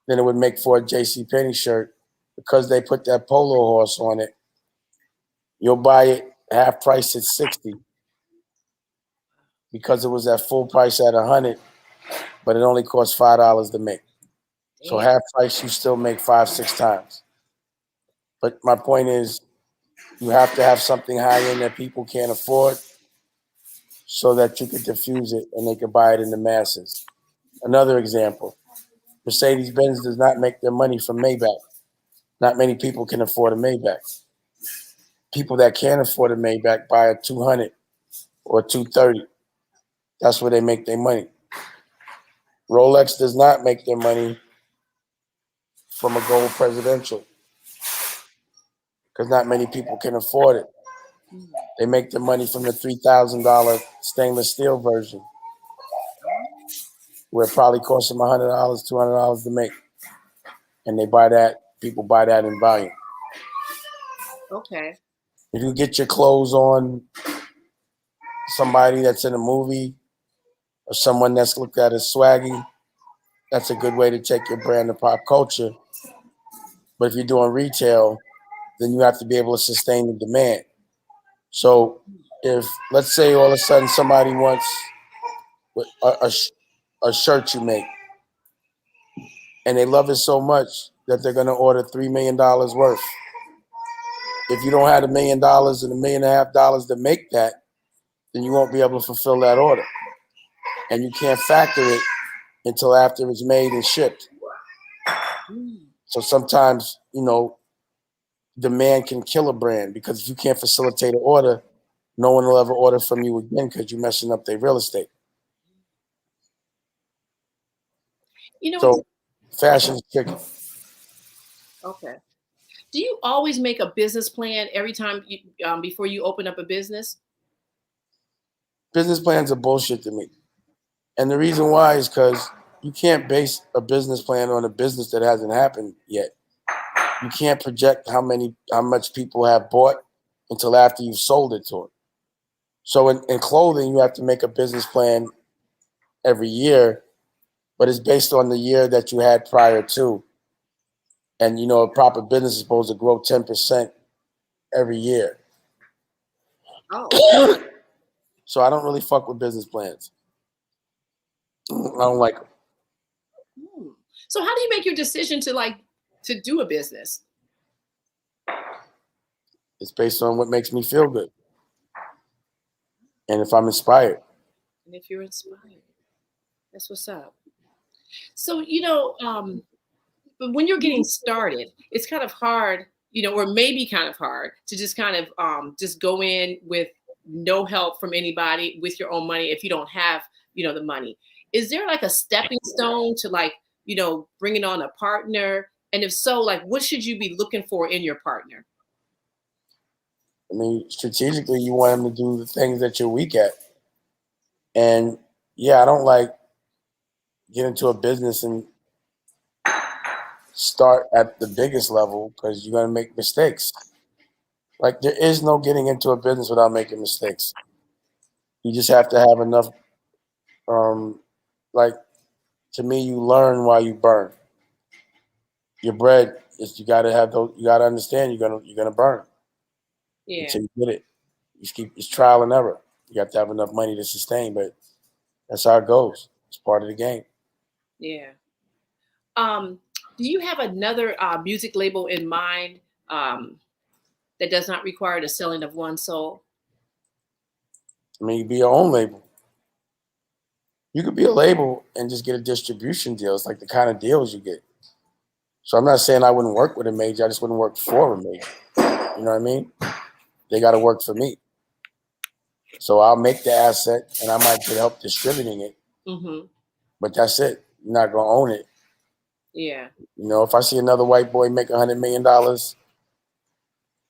than it would make for a JCPenney shirt. Because they put that polo horse on it, you'll buy it half price at $60 because it was at full price at $100, but it only costs $5 to make. So half price, you still make 5-6 times. But my point is, you have to have something high end that people can't afford so that you can diffuse it and they can buy it in the masses. Another example, Mercedes-Benz does not make their money from Maybach. Not many people can afford a Maybach. People that can't afford a Maybach buy a 200 or 230. That's where they make their money. Rolex does not make their money from a gold presidential because not many people can afford it. They make their money from the $3,000 stainless steel version, where it probably costs them $100, $200 to make. And people buy that in volume. Okay. If you get your clothes on somebody that's in a movie or someone that's looked at as swaggy, that's a good way to take your brand to pop culture. But if you're doing retail, then you have to be able to sustain the demand. So if, let's say, all of a sudden somebody wants a shirt you make, and they love it so much that they're going to order $3 million worth. If you don't have $1 million and $1.5 million to make that, then you won't be able to fulfill that order. And you can't factor it until after it's made and shipped. So sometimes, demand can kill a brand, because if you can't facilitate an order, no one will ever order from you again because you're messing up their real estate. So fashion is tricky. Okay. Do you always make a business plan every time you, before you open up a business? Business plans are bullshit to me. And the reason why is because you can't base a business plan on a business that hasn't happened yet. You can't project how much people have bought until after you've sold it to them. So in clothing, you have to make a business plan every year, but it's based on the year that you had prior to. And a proper business is supposed to grow 10% every year. Oh. So I don't really fuck with business plans. I don't like them. So how do you make your decision to do a business? It's based on what makes me feel good. And if I'm inspired. And if you're inspired, that's what's up. So, but when you're getting started, it's kind of hard, or maybe kind of hard to just kind of just go in with no help from anybody with your own money if you don't have, the money. Is there like a stepping stone to bringing on a partner? And if so, what should you be looking for in your partner? I mean, strategically, you want them to do the things that you're weak at. And yeah, I don't like get into a business and start at the biggest level because you're going to make mistakes. Like, there is no getting into a business without making mistakes. You just have to have enough, to me, you learn while you burn. Your bread is, you got to have those, you got to understand you're gonna burn. Yeah. Until you get it. It's trial and error. You have to have enough money to sustain, but that's how it goes. It's part of the game. Yeah. Do you have another music label in mind that does not require the selling of one soul? I mean, you be your own label. You could be a label and just get a distribution deal. It's like the kind of deals you get. So I'm not saying I wouldn't work with a major. I just wouldn't work for a major. You know what I mean? They got to work for me. So I'll make the asset and I might get help distributing it. Mm-hmm. But that's it. You're not going to own it. Yeah. If I see another white boy make $100 million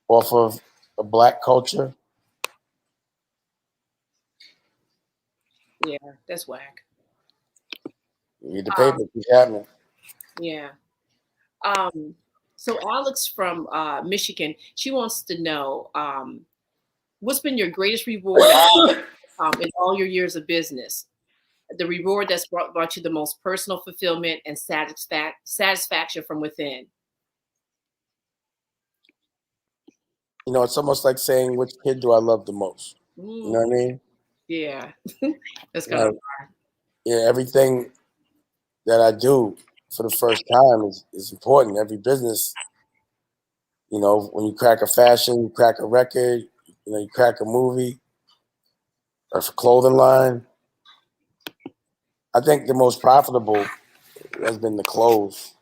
off of a black culture. Yeah, that's whack. You need the paper, keep happening. Yeah. So Alex from Michigan, she wants to know what's been your greatest reward in all your years of business? The reward that's brought you the most personal fulfillment and satisfaction from within. It's almost like saying, which kid do I love the most? You know what I mean? Yeah. That's kind of hard. Yeah, everything that I do for the first time is important. Every business, when you crack a fashion, you crack a record, you crack a movie, or a clothing line. I think the most profitable has been the clothes.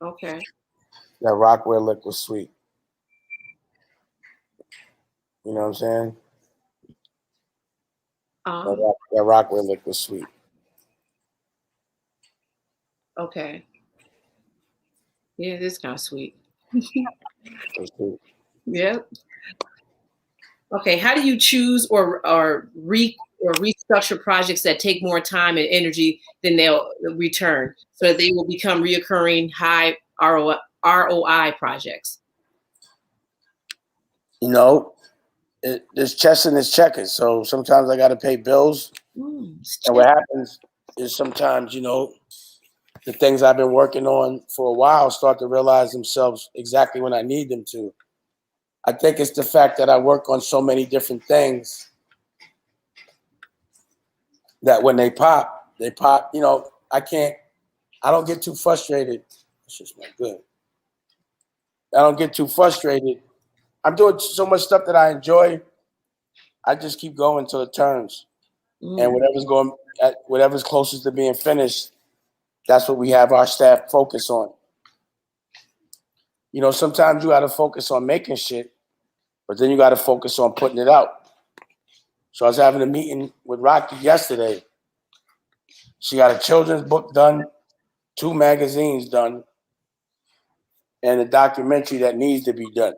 Okay. That Rockwell look was sweet. You know what I'm saying? That Rockwell look was sweet. Okay. Yeah, it is kind of sweet. Sweet. Yeah. Okay. How do you choose or restructure projects that take more time and energy than they'll return, so that they will become reoccurring high ROI projects? There's chess and there's checkers. So sometimes I got to pay bills. And what happens is sometimes, the things I've been working on for a while start to realize themselves exactly when I need them to. I think it's the fact that I work on so many different things that when they pop. I don't get too frustrated. It's just not good. I don't get too frustrated. I'm doing so much stuff that I enjoy. I just keep going till it turns. And whatever's closest to being finished, that's what we have our staff focus on. Sometimes you got to focus on making shit, but then you got to focus on putting it out. So I was having a meeting with Rocky yesterday. She got a children's book done, 2 magazines done, and a documentary that needs to be done.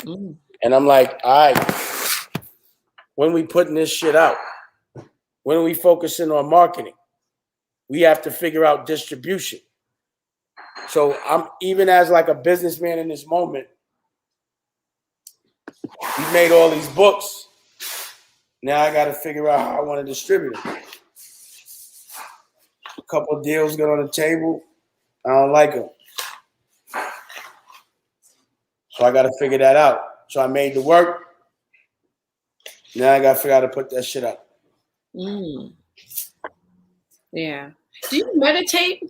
Mm. And I'm like, all right, when we putting this shit out, when are we focusing on marketing? We have to figure out distribution. So I'm even as like a businessman in this moment, we made all these books. Now I got to figure out how I want to distribute them. A couple of deals got on the table. I don't like them. So I got to figure that out. So I made the work. Now I got to figure out how to put that shit up. Mm. Yeah. Do you meditate?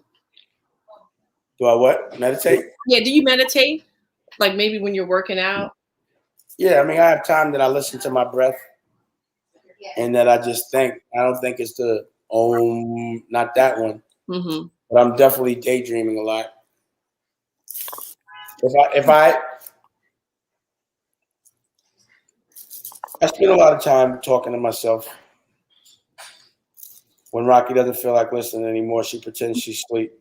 Do I what? Meditate? Yeah. Do you meditate? Like maybe when you're working out? Yeah, I mean, I have time that I listen to my breath and that I just think. I don't think it's the not that one. Mm-hmm. But I'm definitely daydreaming a lot. If I spend a lot of time talking to myself. When Rocky doesn't feel like listening anymore, she pretends she's asleep.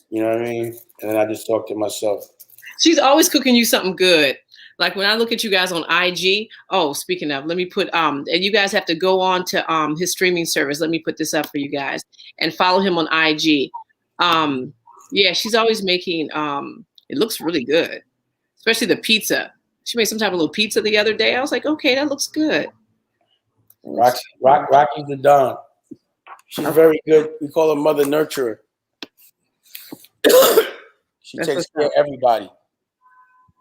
You know what I mean? And then I just talk to myself. She's always cooking you something good. Like when I look at you guys on IG, oh, speaking of, let me put, and you guys have to go on to his streaming service. Let me put this up for you guys and follow him on IG. Yeah, she's always making, it looks really good, especially the pizza. She made some type of little pizza the other day. I was like, okay, that looks good. Rocky's the Don. She's very good. We call her Mother Nurturer. She takes care of everybody.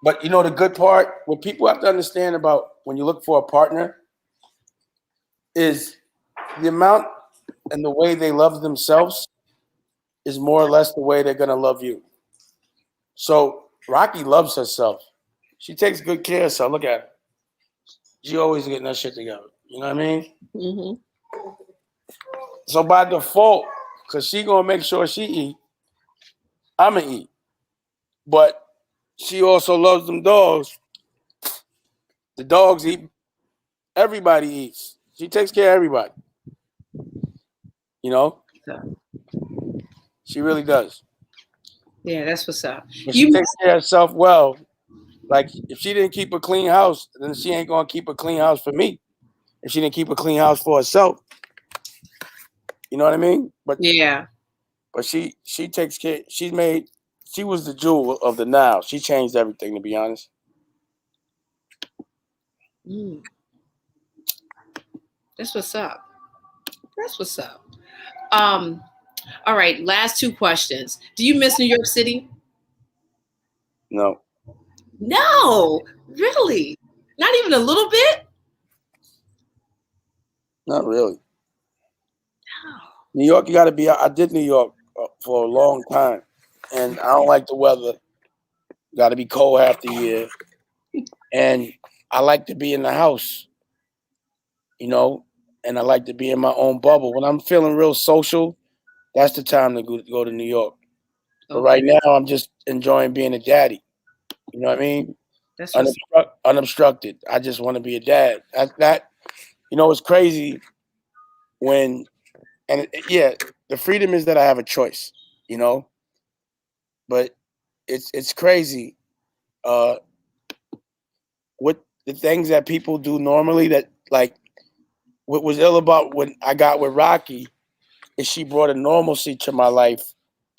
But you know the good part, what people have to understand about when you look for a partner is the amount and the way they love themselves is more or less the way they're going to love you. So Rocky loves herself. She takes good care of herself. Look at her. She always getting that shit together. You know what I mean? Mm-hmm. So by default, because she going to make sure she eat, I'm going to eat. But she also loves them dogs. The dogs eat. Everybody eats. She takes care of everybody. You know? She really does. Yeah, that's what's up. But she takes care of herself well. Like, if she didn't keep a clean house, then she ain't going to keep a clean house for me. If she didn't keep a clean house for herself. You know what I mean? But yeah. But she takes care. She was the jewel of the Nile. She changed everything, to be honest. Mm. That's what's up. That's what's up. All right, last two questions. Do you miss New York City? No. No, really? Not even a little bit? Not really. No. New York, you got to be. I did New York for a long time, and I don't like the weather. Got to be cold half the year, and I like to be in the house, you know, and I like to be in my own bubble. When I'm feeling real social, that's the time to go to New York. But right now, I'm just enjoying being a daddy. You know what I mean? That's unobstructed. I just want to be a dad. That you know, it's crazy when, yeah, the freedom is that I have a choice, you know. But it's crazy. What the things that people do normally that like what was ill about when I got with Rocky is she brought a normalcy to my life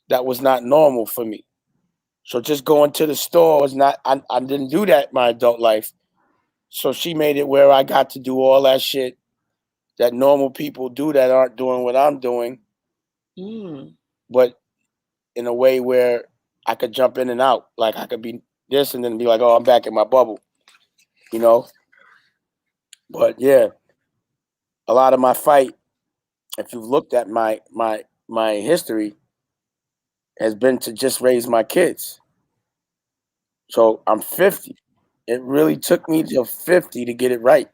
that was not normal for me. So just going to the store was not, I didn't do that in my adult life. So she made it where I got to do all that shit that normal people do that aren't doing what I'm doing. But in a way where I could jump in and out. Like I could be this and then be like, oh, I'm back in my bubble, you know? But yeah, a lot of my fight, if you've looked at my history, has been to just raise my kids. So I'm 50. It really took me till 50 to get it right.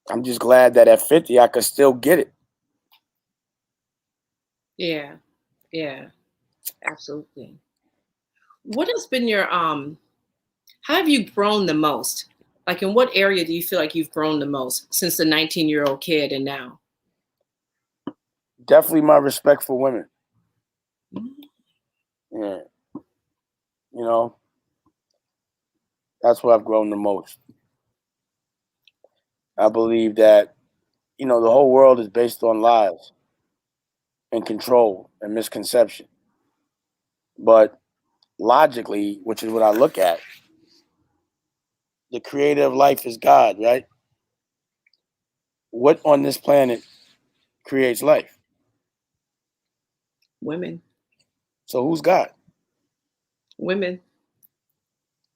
I'm just glad that at 50 I could still get it. Yeah, yeah, absolutely. What has been your how have you grown the most? Like in what area do you feel like you've grown the most since the 19-year-old kid and now? Definitely my respect for women. Yeah. You know, that's where I've grown the most. I believe that, the whole world is based on lies and control and misconception. But logically, which is what I look at, the creator of life is God, right? What on this planet creates life? Women. So who's God? Women.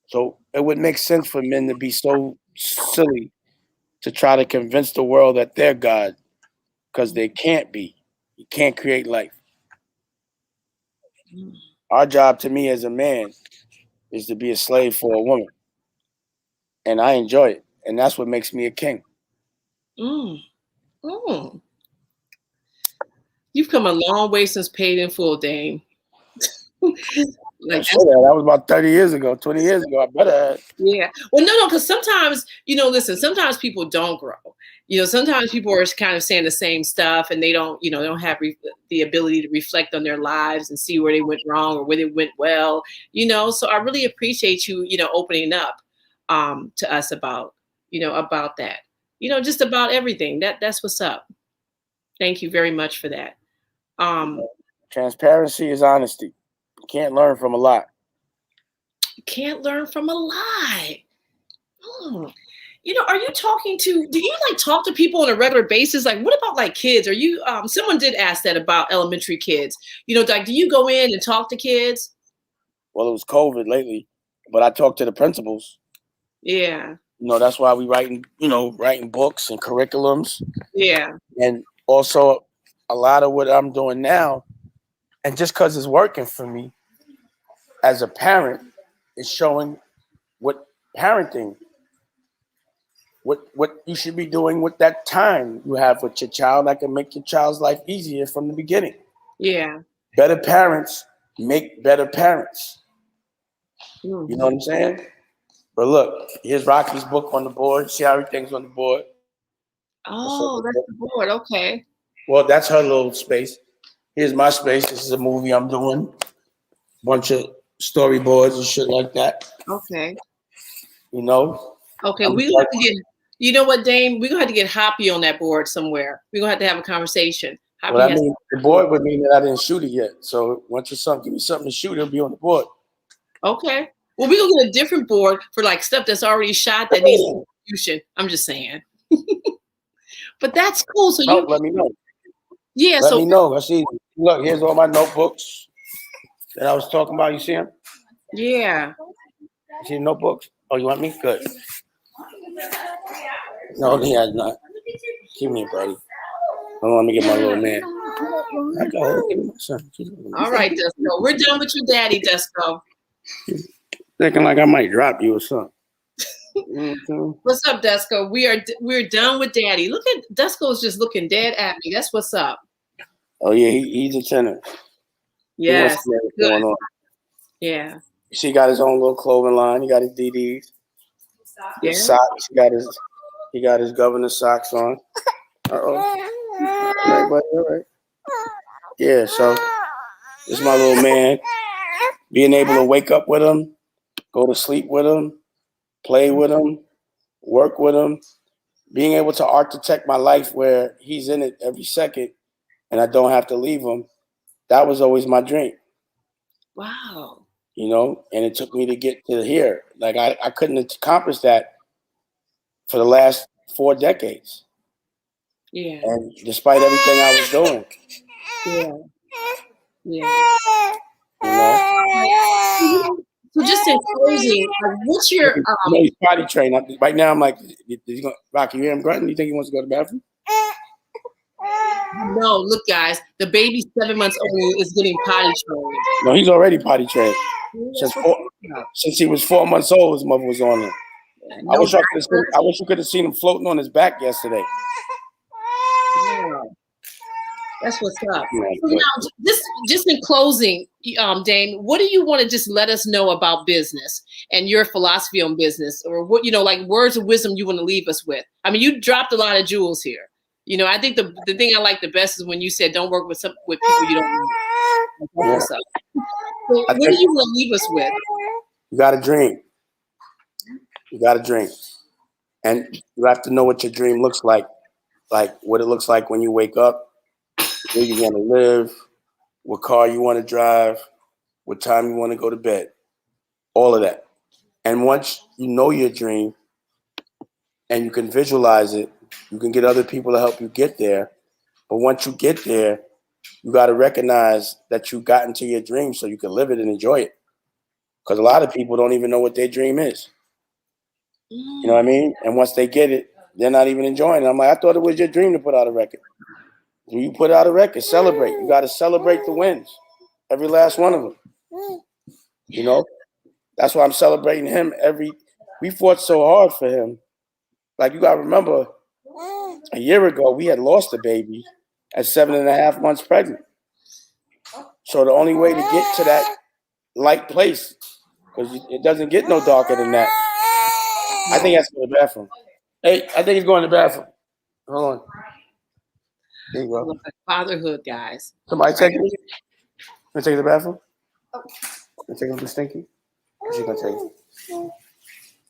So it would make sense for men to be so silly to try to convince the world that they're God, because they can't be. You can't create life. Our job, to me as a man, is to be a slave for a woman. And I enjoy it. And that's what makes me a king. Mm. Mm. You've come a long way since Paid in Full, Dame. Like that was about 30 years ago, 20 years ago. I better have. Yeah. Well, no, because sometimes, listen, sometimes people don't grow. Sometimes people are kind of saying the same stuff and they don't, don't have the ability to reflect on their lives and see where they went wrong or where they went well, So I really appreciate you, opening up to us about that, just about everything. That's what's up. Thank you very much for that. Transparency is honesty. You can't learn from a lie. Can't learn from a lie. Are you do you talk to people on a regular basis? Like, what about kids? Are you, someone did ask that about elementary kids, do you go in and talk to kids? Well, it was COVID lately, but I talk to the principals. Yeah. That's why we writing books and curriculums. Yeah. And also a lot of what I'm doing now, and just because it's working for me as a parent, is showing what parenting, what you should be doing with that time you have with your child that can make your child's life easier from the beginning. Yeah. Better parents make better parents. Mm-hmm. You know what I'm saying? But look, here's Rocky's book on the board. See how everything's on the board? Oh, that's the board. Okay. Well, that's her little space. Here's my space. This is a movie I'm doing. Bunch of storyboards and shit like that. Okay. I'm Okay, we have to get. You know what, Dame? We're gonna have to get HAPI on that board somewhere. We're gonna have to have a conversation. Well, the board would mean that I didn't shoot it yet. So once give me something to shoot, it'll be on the board. Okay. Well, we're gonna get a different board for stuff that's already shot that needs distribution. I'm just saying. But that's cool. So let me know. Yeah. Let me know. I see. Look, here's all my notebooks that I was talking about. You see them? Yeah. You see the notebooks? Oh, you want me? Good. No, he has not. Give me, buddy. Hold on, let me get my little man. All right, Desco. We're done with your daddy, Desco. Thinking like I might drop you or something. What's up, Desco? We're done with daddy. Look at Desco's just looking dead at me. That's what's up. Oh yeah, he's a tenor. Yes. Going on. Yeah. He got his own little clothing line. He got his DDs. Yeah. Socks. He got his governor socks on. All right. Yeah, so this is my little man. Being able to wake up with him, go to sleep with him, play with him, work with him, being able to architect my life where he's in it every second and I don't have to leave him. That was always my dream. Wow. And it took me to get to here. Like I couldn't accomplish that for the last 4 decades. Yeah. And despite everything I was doing. Yeah. So just in closing, what's your he's potty trained. Right now I'm like, Rocky, you hear him grunting? You think he wants to go to the bathroom? No, look, guys, the baby 7 months old is getting potty trained. No, he's already potty trained. Since he was 4 months old, his mother was on him. I wish you could have seen him floating on his back yesterday. Yeah. That's what's up. So now, just in closing, Dame, what do you want to just let us know about business and your philosophy on business, or what words of wisdom you want to leave us with? I mean, you dropped a lot of jewels here. You know, I think the thing I like the best is when you said don't work with people you don't know. Yeah. So what do you want to leave us with? You got to dream. You got to dream. And you have to know what your dream looks like what it looks like when you wake up, where you want to live, what car you want to drive, what time you want to go to bed, all of that. And once you know your dream and you can visualize it, you can get other people to help you get there. But once you get there, you got to recognize that you got into your dream so you can live it and enjoy it. Because a lot of people don't even know what their dream is. You know what I mean? And once they get it, they're not even enjoying it. I'm like, I thought it was your dream to put out a record. When you put out a record, celebrate. You got to celebrate the wins, every last one of them. You know, that's why I'm celebrating him. We fought so hard for him. Like, you got to remember, a year ago, we had lost a baby at 7.5 months pregnant. So the only way to get to that light place, because it doesn't get no darker than that. I think that's going to the bathroom. Hey, I think he's going to the bathroom. Hold on. There you go. Fatherhood, guys. Somebody take it. You want to take it to the bathroom? You take him to Stinky? She's going to take it.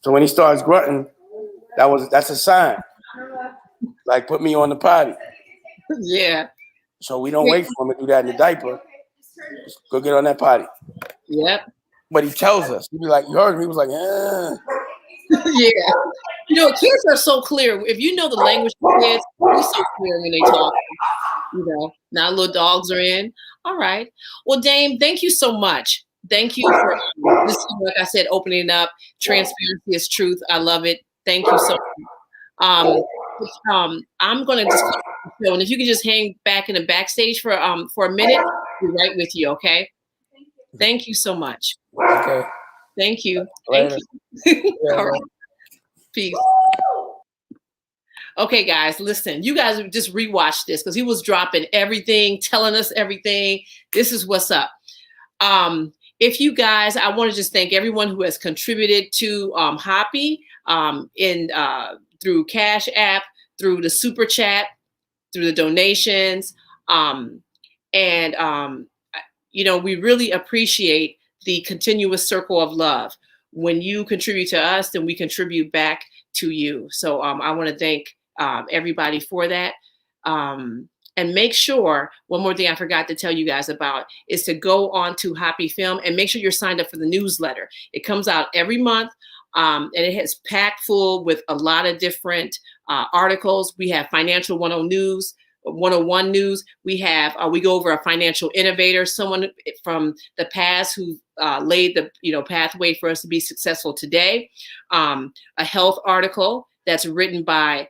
So when he starts grunting, that's a sign. Like, put me on the potty. Yeah. So we don't wait for him to do that in the diaper. Just go get on that potty. Yep. But he tells us. He'd be like, you heard him? He was like, yeah. Yeah. You know, kids are so clear. If you know the language of kids, they're so clear when they talk. You know, now little dogs are in. All right. Well, Dame, thank you so much. Thank you for this, like I said, opening up. Transparency is truth. I love it. Thank you so much. I'm gonna just show, and if you can just hang back in the backstage for a minute, I'll be right with you, okay? Thank you so much. Okay. Thank you. Later. Thank you. Yeah, All right. Peace. Okay, guys, listen. You guys just rewatch this because he was dropping everything, telling us everything. This is what's up. If you guys, I want to just thank everyone who has contributed to HAPI through Cash App, through the Super Chat, through the donations. You know, we really appreciate the continuous circle of love. When you contribute to us, then we contribute back to you. So I want to thank everybody for that. And make sure, one more thing I forgot to tell you guys about is to go on to hapifilm and make sure you're signed up for the newsletter. It comes out every month. And it has packed full with a lot of different articles. We have Financial 101 news. We have we go over a financial innovator, someone from the past who laid the pathway for us to be successful today. A health article that's written by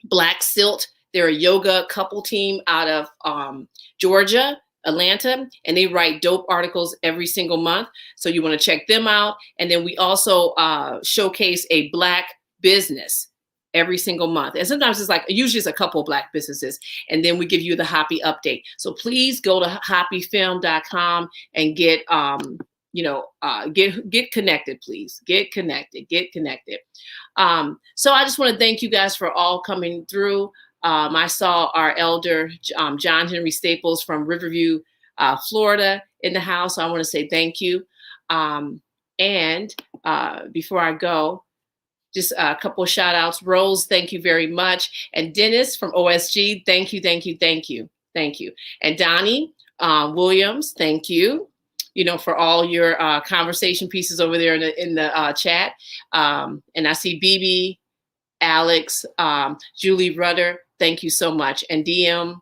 Black Silt. They're a yoga couple team out of Georgia, Atlanta, and they write dope articles every single month. So you want to check them out. And then we also showcase a Black business every single month. And sometimes it's usually it's a couple of Black businesses. And then we give you the HAPI update. So please go to hapifilm.com and get connected, please. Get connected. So I just want to thank you guys for all coming through. I saw our elder, John Henry Staples from Riverview, Florida in the house. So I want to say thank you. And before I go, just a couple of shout outs. Rose, thank you very much. And Dennis from OSG, thank you. And Donnie Williams, thank you. For all your conversation pieces over there in the chat. And I see BB, Alex, Julie Rudder, thank you so much. And DM,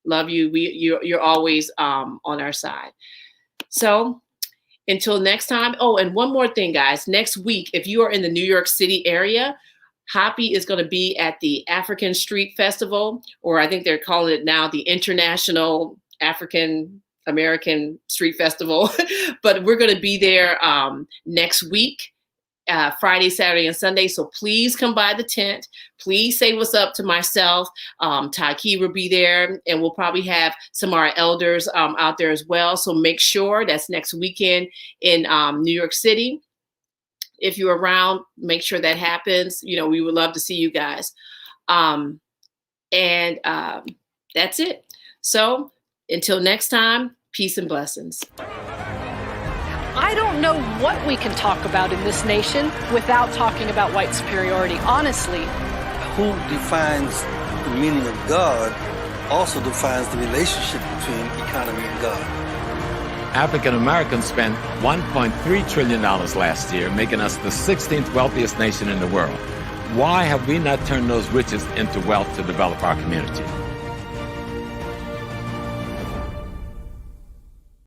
love you. You're always on our side. So until next time. Oh, and one more thing, guys. Next week, if you are in the New York City area, HAPI is going to be at the African Street Festival, or I think they're calling it now the International African American Street Festival. But we're going to be there next week. Friday, Saturday, and Sunday. So please come by the tent. Please say what's up to myself. Taki will be there, and we'll probably have some of our elders out there as well. So make sure that's next weekend in New York City. If you're around, make sure that happens. We would love to see you guys. And that's it. So until next time, peace and blessings. I don't know what we can talk about in this nation without talking about white superiority, honestly. Who defines the meaning of God also defines the relationship between economy and God. African Americans spent $1.3 trillion last year, making us the 16th wealthiest nation in the world. Why have we not turned those riches into wealth to develop our community?